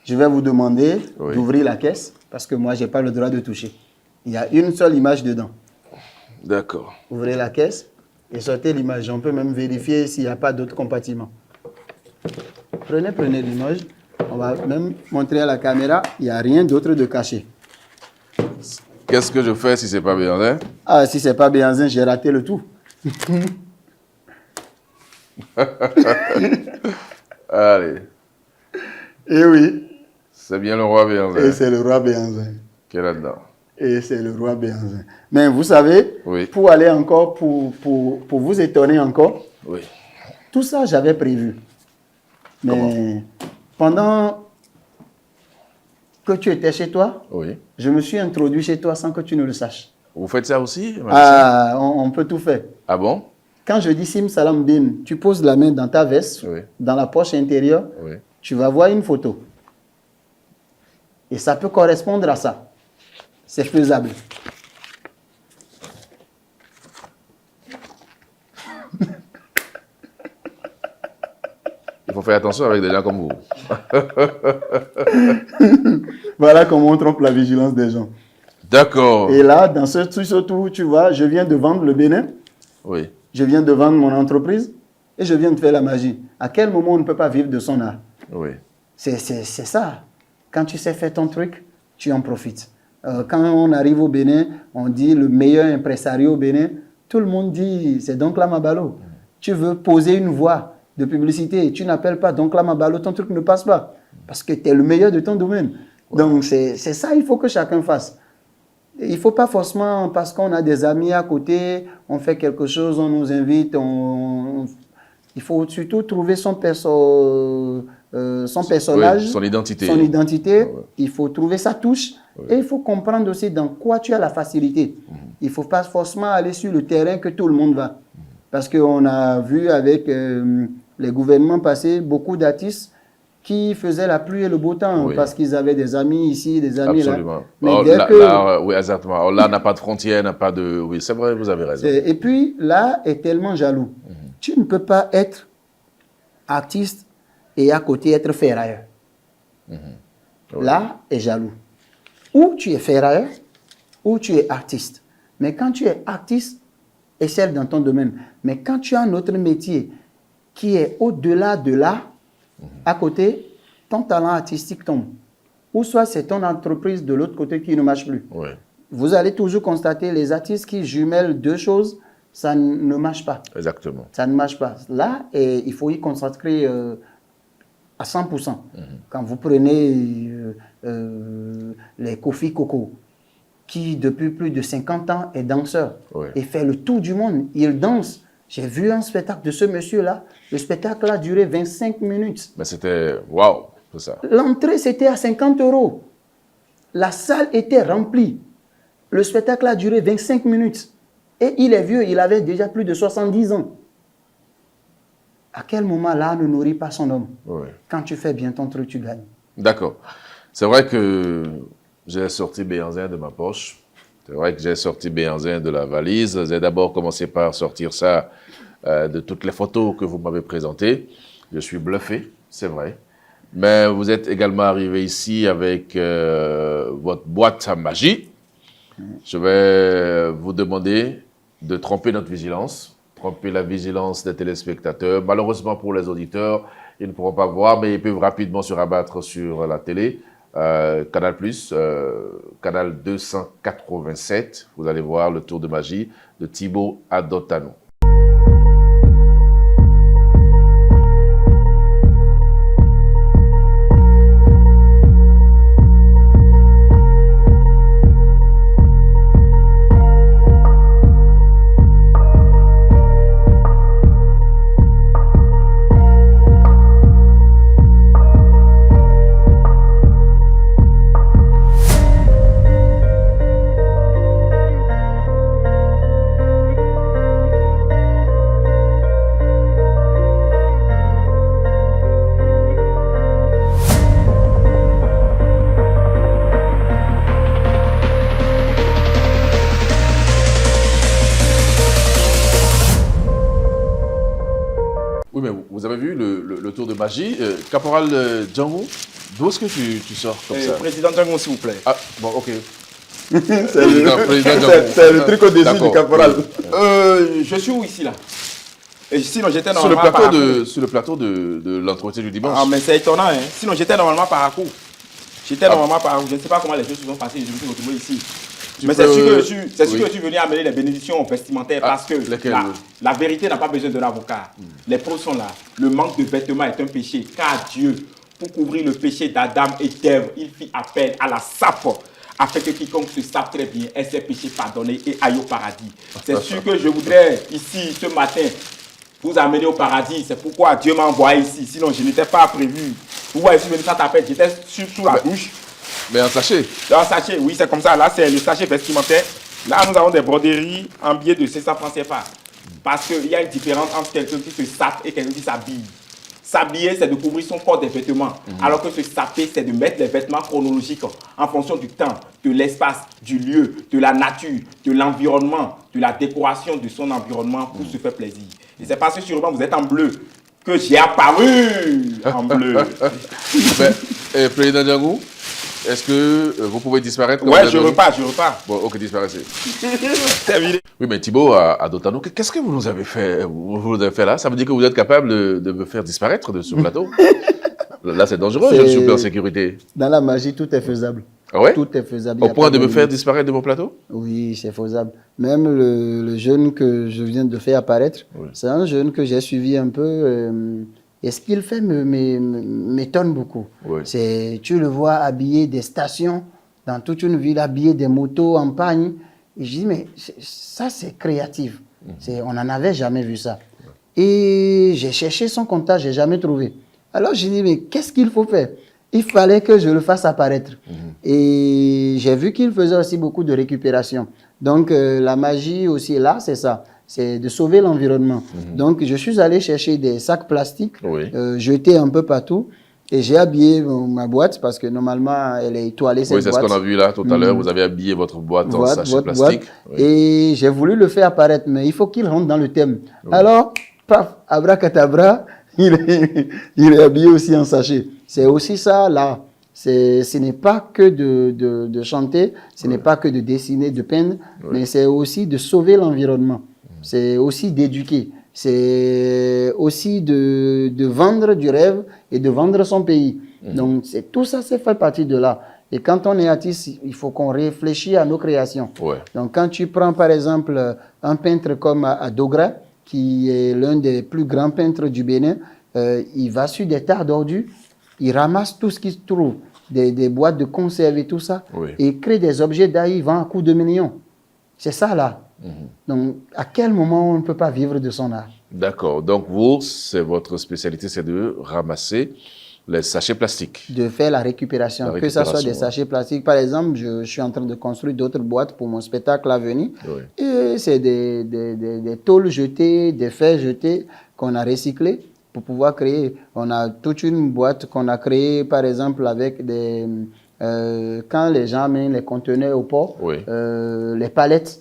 Je vais vous demander Oui. d'ouvrir la caisse parce que moi, je n'ai pas le droit de toucher. Il y a une seule image dedans. D'accord. Ouvrez la caisse et sortez l'image. On peut même vérifier s'il n'y a pas d'autres compartiments. Prenez l'image. On va même montrer à la caméra, il n'y a rien d'autre de caché. Qu'est-ce que je fais si c'est pas Béanzin? Ah, si c'est pas Béanzin, j'ai raté le tout. Allez. Eh oui. C'est bien le roi Et Béanzin c'est le roi Béanzin. qui est là-dedans. Et c'est le roi Béanzin. Mais vous savez, Oui. pour aller encore, pour vous étonner encore, Oui. tout ça, j'avais prévu. Mais pendant que tu étais chez toi, Oui. je me suis introduit chez toi sans que tu ne le saches. Vous faites ça aussi? Ah, on peut tout faire. Ah bon? Quand je dis Sim Salam Din, tu poses la main dans ta veste, Oui. dans la poche intérieure, Oui. tu vas voir une photo. Et ça peut correspondre à ça. C'est faisable. Il faut faire attention avec des gens comme vous. Voilà comment on trompe la vigilance des gens. D'accord. Et là, dans ce tour, tu vois, je viens de vendre le Bénin, Oui. je viens de vendre mon entreprise et je viens de faire la magie. À quel moment on ne peut pas vivre de son art? Oui. C'est ça. Quand tu sais faire ton truc, tu en profites. Quand on arrive au Bénin, on dit le meilleur impresario au Bénin. Tout le monde dit, c'est Don Mabalo. Tu veux poser une voix de publicité, tu n'appelles pas Don Mabalo, ton truc ne passe pas. Parce que tu es le meilleur de ton domaine. Ouais. Donc, c'est ça, il faut que chacun fasse. Il ne faut pas forcément, parce qu'on a des amis à côté, on fait quelque chose, on nous invite, il faut surtout trouver son personnage, Oui, son identité. Son identité. Ouais. Il faut trouver sa touche. Oui. Et il faut comprendre aussi dans quoi tu as la facilité. Il ne faut pas forcément aller sur le terrain que tout le monde va. Parce qu'on a vu avec les gouvernements passés beaucoup d'artistes qui faisaient la pluie et le beau temps parce qu'ils avaient des amis ici, des amis Absolument. là. Mais oui, exactement. Là, n'a pas de frontières, n'a pas de... Oui, c'est vrai, vous avez raison. Et puis, là est tellement jaloux. Tu ne peux pas être artiste et à côté être ferrailleur. Oui. Là est jaloux. Ou tu es ferrailleur, ou tu es artiste. Mais quand tu es artiste, excelle dans ton domaine. Mais quand tu as un autre métier qui est au-delà de là, à côté, ton talent artistique tombe. Ou soit c'est ton entreprise de l'autre côté qui ne marche plus. Oui. Vous allez toujours constater les artistes qui jumellent deux choses, ça ne marche pas. Exactement. Ça ne marche pas. Là, il faut y concentrer à 100%. Quand vous prenez les Kofi Koko, qui depuis plus de 50 ans est danseur et fait le tour du monde, il danse. J'ai vu un spectacle de ce monsieur-là. Le spectacle a duré 25 minutes. Mais c'était... Waouh, c'est ça. L'entrée, c'était à 50 €. La salle était remplie. Le spectacle a duré 25 minutes. Et il est vieux, il avait déjà plus de 70 ans. À quel moment l'art ne nourrit pas son homme? Oui. Quand tu fais bien ton truc, tu gagnes. D'accord. C'est vrai que j'ai sorti Béanzin de ma poche. C'est vrai que j'ai sorti Béanzin de la valise. J'ai d'abord commencé par sortir ça de toutes les photos que vous m'avez présentées. Je suis bluffé, c'est vrai. Mais vous êtes également arrivé ici avec votre boîte à magie. Je vais vous demander de tromper notre vigilance, tromper la vigilance des téléspectateurs. Malheureusement pour les auditeurs, ils ne pourront pas voir, mais ils peuvent rapidement se rabattre sur la télé. Canal+, canal 287. Vous allez voir le tour de magie de Thibaut Adotano. Oui, mais vous avez vu le tour de magie. Caporal Django, d'où est-ce que tu sors comme ça? Président Django, s'il vous plaît. Ah, bon, ok. C'est le truc au-dessus du caporal. Je suis où ici, là? Et sinon, j'étais normalement sur le plateau de l'entretien du dimanche. Ah, mais c'est étonnant, hein. Sinon, j'étais normalement par Parcours. J'étais normalement par Parcours. Je ne sais pas comment les choses se sont passées. Je me suis retrouvé ici. Mais c'est sûr que je suis venu amener les bénédictions vestimentaires parce que la vérité n'a pas besoin de l'avocat. Les preuves sont là. Le manque de vêtements est un péché. Car Dieu, pour couvrir le péché d'Adam et d'Ève, il fit appel à la sape afin que quiconque se sape très bien ait ses péchés pardonnés et aille au paradis. C'est sûr que je voudrais ici ce matin vous amener au paradis. C'est pourquoi Dieu m'a envoyé ici. Sinon, je n'étais pas prévu. Vous voyez, si je venais ça t'appelle, j'étais sous la douche. Mais en sachet? En sachet, oui, c'est comme ça. Là, c'est le sachet vestimentaire. Là, nous avons des broderies en billets de 500 francs CFA. Parce qu'il y a une différence entre quelqu'un qui se sape et quelqu'un qui s'habille. S'habiller, c'est de couvrir son corps des vêtements. Alors que se saper, c'est de mettre les vêtements chronologiques en fonction du temps, de l'espace, du lieu, de la nature, de l'environnement, de la décoration de son environnement pour se faire plaisir. Et c'est parce que sûrement vous êtes en bleu que j'ai apparu en bleu. Mais, Président Django, est-ce que vous pouvez disparaître? Ouais, je repars. Bon, ok, disparaissez. Terminé. Oui, mais Thibaut Adotano, qu'est-ce que vous nous avez fait? Vous avez fait là? Ça veut dire que vous êtes capable de me faire disparaître de ce plateau? Là, c'est dangereux, je ne suis plus en sécurité. Dans la magie, tout est faisable. Ah ouais? Tout est faisable. Au point de me faire disparaître de mon plateau? Oui, c'est faisable. Même le jeune que je viens de faire apparaître, c'est un jeune que j'ai suivi un peu. Et ce qu'il fait m'étonne beaucoup. Oui. Tu le vois habiller des stations dans toute une ville, habiller des motos en pagne. Et je dis, mais ça, c'est créatif. On n'en avait jamais vu ça. Et j'ai cherché son contact, je n'ai jamais trouvé. Alors, j'ai dit, mais qu'est-ce qu'il faut faire? Il fallait que je le fasse apparaître. Et j'ai vu qu'il faisait aussi beaucoup de récupération. Donc, la magie aussi, là, c'est ça. C'est de sauver l'environnement. Donc, je suis allé chercher des sacs plastiques, jetés un peu partout. Et j'ai habillé ma boîte parce que normalement, elle est étoilée, cette boîte. Oui, c'est ce qu'on a vu là tout à l'heure. Vous avez habillé votre boîte en sachet plastique. Et j'ai voulu le faire apparaître, mais il faut qu'il rentre dans le thème. Alors, paf, abracadabra, il est habillé aussi en sachet. C'est aussi ça, là. Ce n'est pas que de chanter, ce n'est pas que de dessiner, de peindre, mais c'est aussi de sauver l'environnement. C'est aussi d'éduquer. C'est aussi de vendre du rêve et de vendre son pays. Donc, tout ça, c'est fait partie de là. Et quand on est artiste, il faut qu'on réfléchisse à nos créations. Donc, quand tu prends, par exemple, un peintre comme Adogra, qui est l'un des plus grands peintres du Bénin, il va sur des tas d'ordures, il ramasse tout ce qu'il trouve, des boîtes de conserve et tout ça, et il crée des objets d'art, il vend à coups de millions. C'est ça, là. Donc, à quel moment on ne peut pas vivre de son art? D'accord. Donc, vous, votre spécialité, c'est de ramasser les sachets plastiques. De faire la récupération, que ce soit des sachets plastiques. Par exemple, je suis en train de construire d'autres boîtes pour mon spectacle à venir. Et c'est des tôles jetées, des fers jetés qu'on a recyclés pour pouvoir créer. On a toute une boîte qu'on a créée, par exemple, avec des... quand les gens amènent les conteneurs au port, les palettes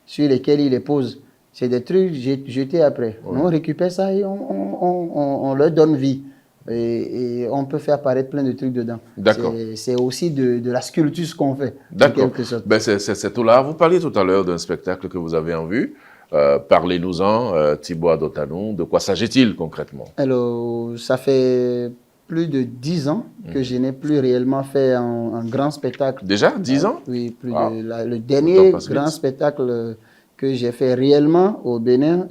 sur lesquelles ils les posent, c'est des trucs jetés après. Nous, on récupère ça et on leur donne vie. et on peut faire apparaître plein de trucs dedans. D'accord. C'est aussi de la sculpture ce qu'on fait. D'accord. Ben c'est tout là. Vous parliez tout à l'heure d'un spectacle que vous avez en vue. Parlez-nous-en, Thibaut Adotanou. De quoi s'agit-il concrètement? Alors, ça fait plus de 10 ans que je n'ai plus réellement fait un grand spectacle. Déjà 10 ans? Oui, le dernier grand spectacle que j'ai fait réellement au Bénin,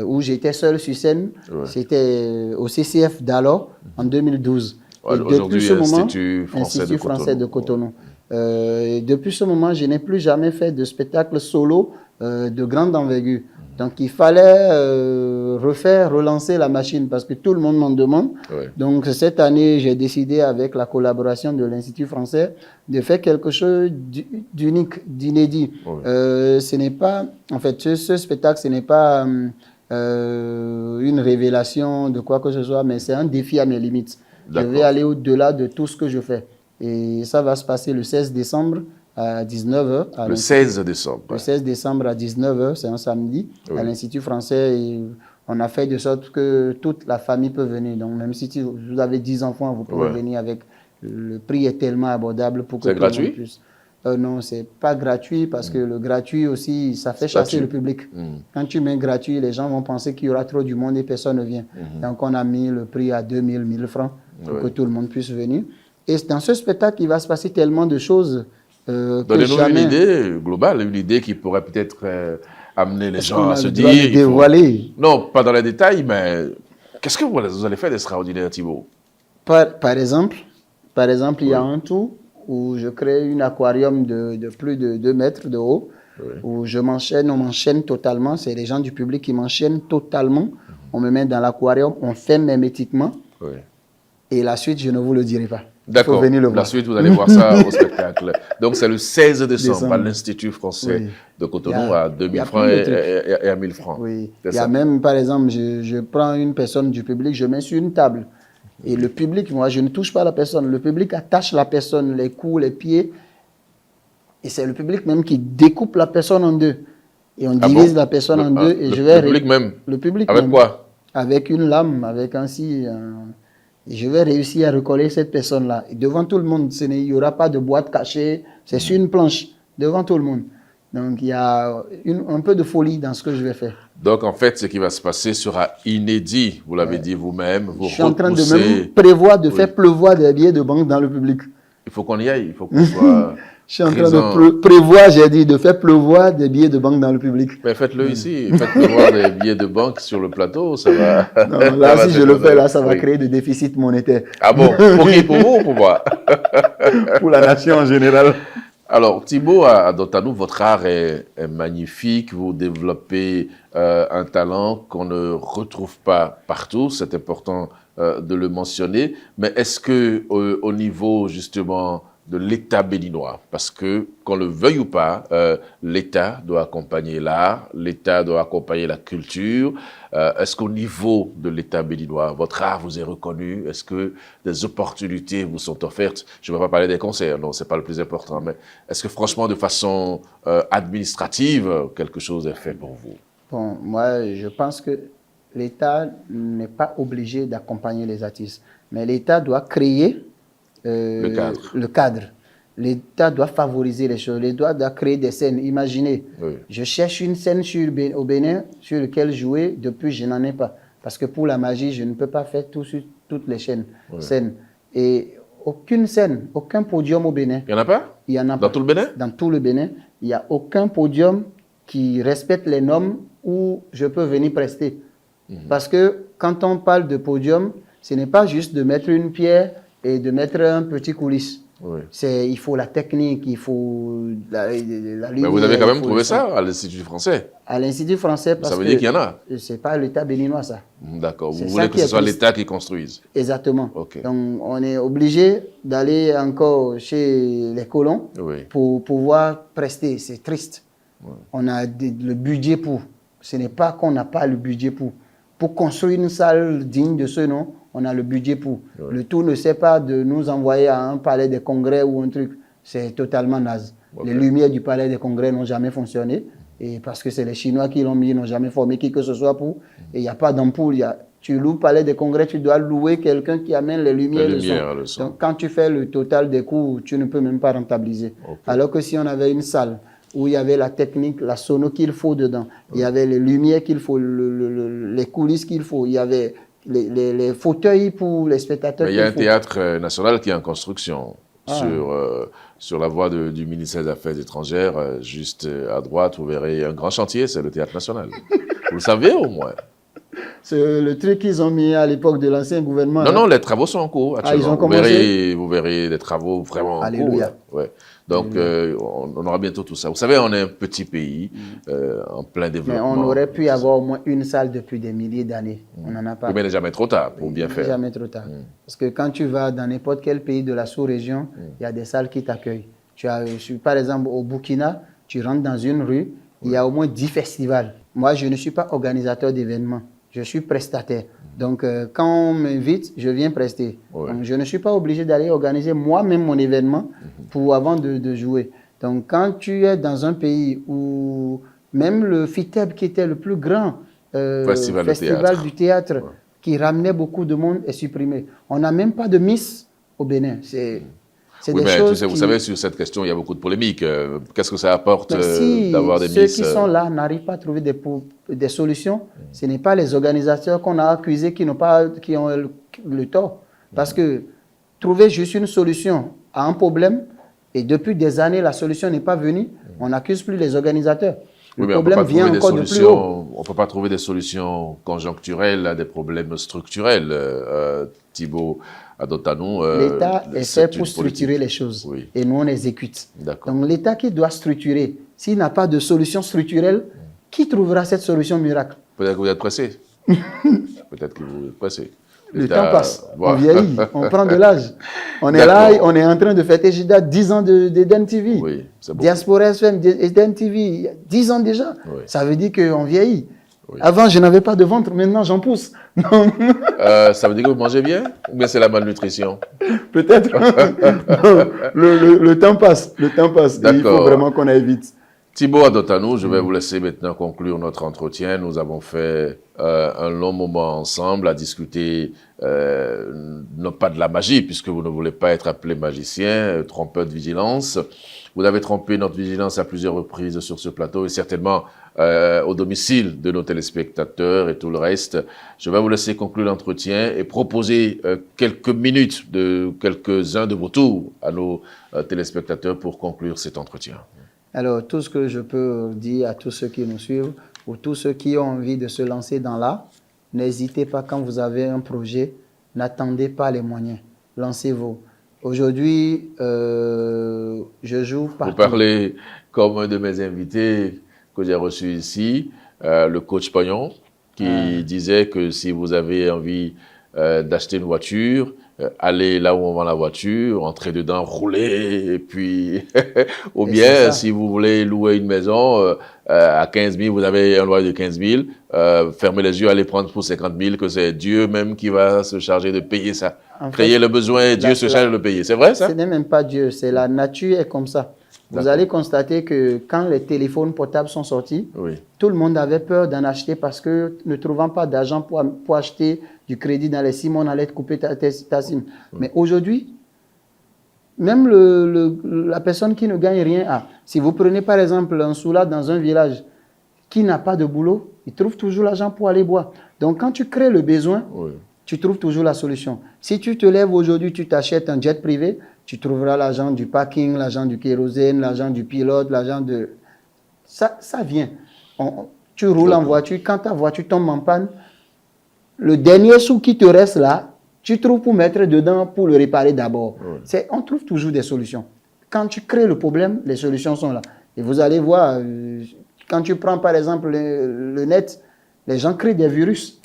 où j'étais seul sur scène, c'était au CCF d'Alor en 2012. Aujourd'hui, Institut français de Cotonou. Depuis ce moment, je n'ai plus jamais fait de spectacle solo de grande envergure. Donc, il fallait relancer la machine parce que tout le monde m'en demande. Donc, cette année, j'ai décidé avec la collaboration de l'Institut français de faire quelque chose d'unique, d'inédit. Ce n'est pas, en fait, ce spectacle, ce n'est pas une révélation de quoi que ce soit, mais c'est un défi à mes limites. Je vais aller au-delà de tout ce que je fais. Et ça va se passer le 16 décembre à 19h. Le 16 décembre. Le 16 décembre à 19h, c'est un samedi, à l'Institut français. Et on a fait de sorte que toute la famille peut venir. Donc, même si vous avez 10 enfants, vous pouvez venir avec. Le prix est tellement abordable pour que c'est gratuit? Non, c'est pas gratuit parce que le gratuit aussi, ça fait chasser le public. Quand tu mets gratuit, les gens vont penser qu'il y aura trop du monde et personne ne vient. Donc, on a mis le prix à 2000, 1000 francs pour que tout le monde puisse venir. Et dans ce spectacle, il va se passer tellement de choses. Donnez-nous une idée globale, une idée qui pourrait peut-être amener les gens à se dire... dévoiler. Non, pas dans les détails, mais qu'est-ce que vous allez faire d'extraordinaire, Thibaut? Par exemple, il y a un tour où je crée un aquarium de plus de 2 mètres de haut, où on m'enchaîne totalement. C'est les gens du public qui m'enchaînent totalement. On me met dans l'aquarium, on ferme hermétiquement. Et la suite, je ne vous le dirai pas. D'accord. La suite, vous allez voir ça au spectacle. Donc, c'est le 16 décembre à l'Institut français de Cotonou à 2000 francs et à 1000 francs. Oui. Il y a même, par exemple, je prends une personne du public, je mets sur une table. Et le public, moi, je ne touche pas la personne. Le public attache la personne, les coups, les pieds. Et c'est le public même qui découpe la personne en deux. Et on divise la personne en deux. Et le public même? Le public avec même. Quoi? Avec une lame, avec et je vais réussir à recoller cette personne-là. Devant tout le monde, il n'y aura pas de boîte cachée. C'est sur une planche, devant tout le monde. Donc, il y a un peu de folie dans ce que je vais faire. Donc, en fait, ce qui va se passer sera inédit. Vous l'avez dit vous-même. Je suis en train de même prévoir de faire pleuvoir des billets de banque dans le public. Il faut qu'on y aille. Il faut qu'on soit... Je suis en train de prévoir, j'ai dit, de faire pleuvoir des billets de banque dans le public. Mais faites-le ici. Faites pleuvoir des billets de banque sur le plateau. Ça va... Non, là, si je le fais, là, ça va créer des déficits monétaires. Ah bon? Pour qui? Pour vous ou pour moi? Pour la nation en général. Alors, Thibaut Adotanou, votre art est magnifique. Vous développez un talent qu'on ne retrouve pas partout. C'est important de le mentionner. Mais est-ce que au niveau, justement, de l'État béninois, parce que, qu'on le veuille ou pas, l'État doit accompagner l'art, l'État doit accompagner la culture. Est-ce qu'au niveau de l'État béninois, votre art vous est reconnu? Est-ce que des opportunités vous sont offertes? Je ne vais pas parler des concerts, non, ce n'est pas le plus important, mais est-ce que franchement, de façon administrative, quelque chose est fait pour vous? Bon, moi, je pense que l'État n'est pas obligé d'accompagner les artistes, mais l'État doit créer le cadre. L'État doit favoriser les choses. L'État doit créer des scènes. Imaginez, je cherche une scène au Bénin sur laquelle jouer. Depuis, je n'en ai pas. Parce que pour la magie, je ne peux pas faire tout sur toutes les scènes. Et aucune scène, aucun podium au Bénin. Il n'y en a pas? Il y en a pas. Dans tout le Bénin? Dans tout le Bénin. Il n'y a aucun podium qui respecte les normes où je peux venir prester. Parce que quand on parle de podium, ce n'est pas juste de mettre une pierre et de mettre un petit coulisse. Il faut la technique, il faut la lumière. Mais vous avez quand même trouvé ça à l'Institut français? À l'Institut français, parce que... Ça veut dire qu'il y en a? Ce n'est pas l'État béninois, ça. D'accord. Vous voulez que ce soit l'État qui construise? Exactement. Donc, on est obligé d'aller encore chez les colons pour pouvoir prester. C'est triste. On a le budget pour. Ce n'est pas qu'on n'a pas le budget pour. Pour construire une salle digne de ce nom, on a le budget pour. Le tout ne sait pas de nous envoyer à un palais des congrès ou un truc. C'est totalement naze. Les lumières du palais des congrès n'ont jamais fonctionné. Et parce que c'est les Chinois qui l'ont mis, ils n'ont jamais formé qui que ce soit pour. Et il n'y a pas d'ampoule. Tu loues Palais des Congrès, tu dois louer quelqu'un qui amène les lumières, le son. Donc quand tu fais le total des coûts, tu ne peux même pas rentabiliser. Okay. Alors que si on avait une salle où il y avait la technique, la sono qu'il faut dedans, il y avait les lumières qu'il faut, les coulisses qu'il faut, il y avait les fauteuils pour les spectateurs. Mais il y a un théâtre national qui est en construction. Sur la voie du ministère des Affaires étrangères, juste à droite, vous verrez un grand chantier, c'est le Théâtre national. Vous le savez au moins. C'est le truc qu'ils ont mis à l'époque de l'ancien gouvernement. Non, les travaux sont en cours actuellement. Ils ont commencé. Vous verrez des travaux vraiment en cours. Ouais. Donc, on aura bientôt tout ça. Vous savez, on est un petit pays en plein développement. Mais on aurait pu avoir au moins une salle depuis des milliers d'années. On n'en a pas. Mais il n'est jamais trop tard pour bien faire. Jamais trop tard. Parce que quand tu vas dans n'importe quel pays de la sous-région, il y a des salles qui t'accueillent. Par exemple, au Burkina, tu rentres dans une rue, il y a au moins 10 festivals. Moi, je ne suis pas organisateur d'événements. Je suis prestataire. Donc, quand on m'invite, je viens prester. Donc, je ne suis pas obligé d'aller organiser moi-même mon événement avant de jouer. Donc, quand tu es dans un pays où même le FITEB, qui était le plus grand festival du théâtre, qui ramenait beaucoup de monde, est supprimé. On n'a même pas de Miss au Bénin. C'est des choses vous savez, sur cette question, il y a beaucoup de polémiques. Qu'est-ce que ça apporte d'avoir des Miss? Miss Ceux qui sont là n'arrivent pas à trouver des solutions. Ce n'est pas les organisateurs qu'on a accusés qui ont le tort. Parce que trouver juste une solution à un problème, et depuis des années, la solution n'est pas venue, on n'accuse plus les organisateurs. Le problème vient encore de plus haut. On ne peut pas trouver des solutions conjoncturelles à des problèmes structurels. Thibaut Adotanou. L'État est fait pour structurer les choses et nous on exécute. Donc l'État qui doit structurer, s'il n'a pas de solution structurelle, qui trouvera cette solution miracle? Peut-être que vous êtes pressé. Peut-être que vous êtes pressé. Le temps passe, on vieillit, on prend de l'âge. On est là, on est en train de fêter 10 ans d'Eden TV. Oui, c'est beau. Diaspora FM, Eden TV, 10 ans déjà. Oui. Ça veut dire qu'on vieillit. Oui. Avant, je n'avais pas de ventre, maintenant j'en pousse. Ça veut dire que vous mangez bien ou bien c'est la malnutrition? Peut-être. le temps passe, le temps passe. Il faut vraiment qu'on aille vite. Thibaut Adotanou, je vais vous laisser maintenant conclure notre entretien. Nous avons fait un long moment ensemble à discuter, non pas de la magie, puisque vous ne voulez pas être appelé magicien, trompeur de vigilance. Vous avez trompé notre vigilance à plusieurs reprises sur ce plateau et certainement au domicile de nos téléspectateurs et tout le reste. Je vais vous laisser conclure l'entretien et proposer quelques minutes de quelques-uns de vos tours à nos téléspectateurs pour conclure cet entretien. Alors, tout ce que je peux dire à tous ceux qui nous suivent ou tous ceux qui ont envie de se lancer dans l'art, n'hésitez pas quand vous avez un projet, n'attendez pas les moyens, lancez-vous. Aujourd'hui, je joue partout. Vous parlez comme un de mes invités que j'ai reçu ici, le coach Pagnon, qui disait que si vous avez envie d'acheter une voiture, allez là où on vend la voiture, entrez dedans, roulez, et puis, ou bien, si vous voulez louer une maison à 15 000, vous avez un loyer de 15 000, fermez les yeux, allez prendre pour 50 000, que c'est Dieu même qui va se charger de payer ça. Créer le besoin, Dieu se charge de le payer. C'est vrai, ça? Ce n'est même pas Dieu, c'est la nature est comme ça. Vous allez constater que quand les téléphones portables sont sortis, tout le monde avait peur d'en acheter parce que ne trouvant pas d'argent pour acheter du crédit dans les SIM, on allait te couper ta SIM. Mais aujourd'hui, même la personne qui ne gagne rien, si vous prenez par exemple un soula dans un village qui n'a pas de boulot, il trouve toujours l'argent pour aller boire. Donc quand tu crées le besoin, tu trouves toujours la solution. Si tu te lèves aujourd'hui, tu t'achètes un jet privé, tu trouveras l'argent du parking, l'argent du kérosène, l'argent du pilote, l'argent de... Ça vient. Tu roules en voiture, quand ta voiture tombe en panne, le dernier sou qui te reste là, tu trouves pour mettre dedans pour le réparer d'abord. On trouve toujours des solutions. Quand tu crées le problème, les solutions sont là. Et vous allez voir, quand tu prends par exemple le net, les gens créent des virus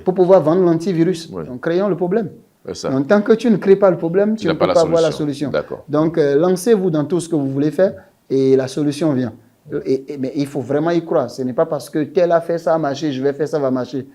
pour pouvoir vendre l'antivirus. Donc créons le problème. Donc, tant que tu ne crées pas le problème, tu ne peux pas voir la solution. Donc, lancez-vous dans tout ce que vous voulez faire et la solution vient. Mais il faut vraiment y croire. Ce n'est pas parce que tel a fait ça, a marché, je vais faire ça, va marcher.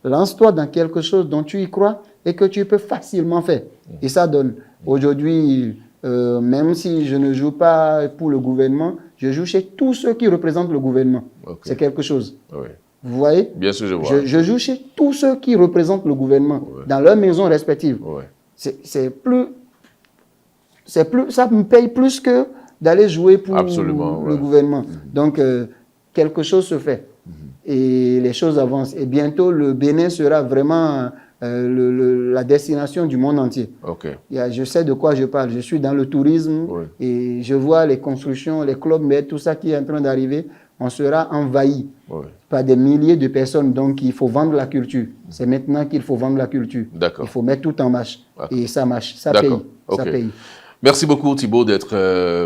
Lance-toi dans quelque chose dont tu y crois et que tu peux facilement faire. Et ça donne. Aujourd'hui, même si je ne joue pas pour le gouvernement, je joue chez tous ceux qui représentent le gouvernement. Okay. C'est quelque chose. Oui. Vous voyez? Bien sûr, je vois. Je joue chez tous ceux qui représentent le gouvernement, dans leurs maisons respectives. C'est plus, ça me paye plus que d'aller jouer pour le gouvernement. Donc, quelque chose se fait. Et les choses avancent. Et bientôt, le Bénin sera vraiment la destination du monde entier. Je sais de quoi je parle. Je suis dans le tourisme et je vois les constructions, les clubs med, tout ça qui est en train d'arriver. On sera envahi par des milliers de personnes. Donc, il faut vendre la culture. C'est maintenant qu'il faut vendre la culture. Il faut mettre tout en marche. Et ça marche. Ça paye. Ça paye. Merci beaucoup, Thibaut, d'être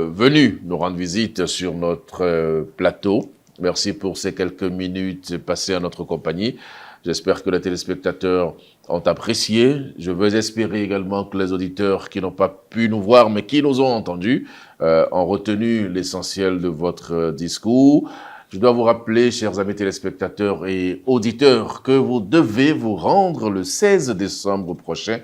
venu nous rendre visite sur notre plateau. Merci pour ces quelques minutes passées en notre compagnie. J'espère que les téléspectateurs ont apprécié. Je veux espérer également que les auditeurs qui n'ont pas pu nous voir, mais qui nous ont entendus, ont retenu l'essentiel de votre discours. Je dois vous rappeler, chers amis téléspectateurs et auditeurs, que vous devez vous rendre le 16 décembre prochain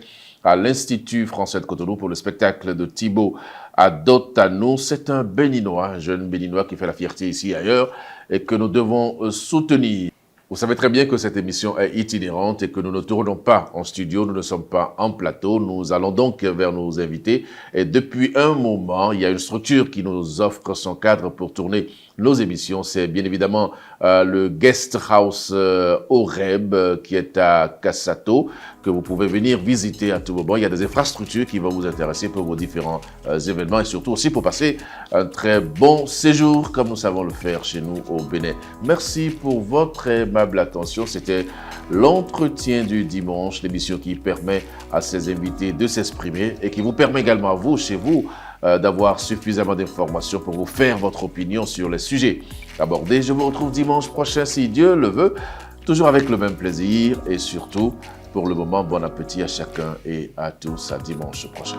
à l'Institut français de Cotonou pour le spectacle de Thibaut Adotano. C'est un Béninois, un jeune Béninois qui fait la fierté ici et ailleurs et que nous devons soutenir. Vous savez très bien que cette émission est itinérante et que nous ne tournons pas en studio, nous ne sommes pas en plateau. Nous allons donc vers nos invités. Et depuis un moment, il y a une structure qui nous offre son cadre pour tourner nos émissions. C'est bien évidemment le Guest House Oreb qui est à Kassato, que vous pouvez venir visiter à tout moment. Il y a des infrastructures qui vont vous intéresser pour vos différents événements et surtout aussi pour passer un très bon séjour comme nous savons le faire chez nous au Bénin. Merci pour votre aimable attention. C'était l'entretien du dimanche, l'émission qui permet à ses invités de s'exprimer et qui vous permet également à vous, chez vous, d'avoir suffisamment d'informations pour vous faire votre opinion sur les sujets abordés. Je vous retrouve dimanche prochain si Dieu le veut, toujours avec le même plaisir et surtout, pour le moment, bon appétit à chacun et à tous à dimanche prochain.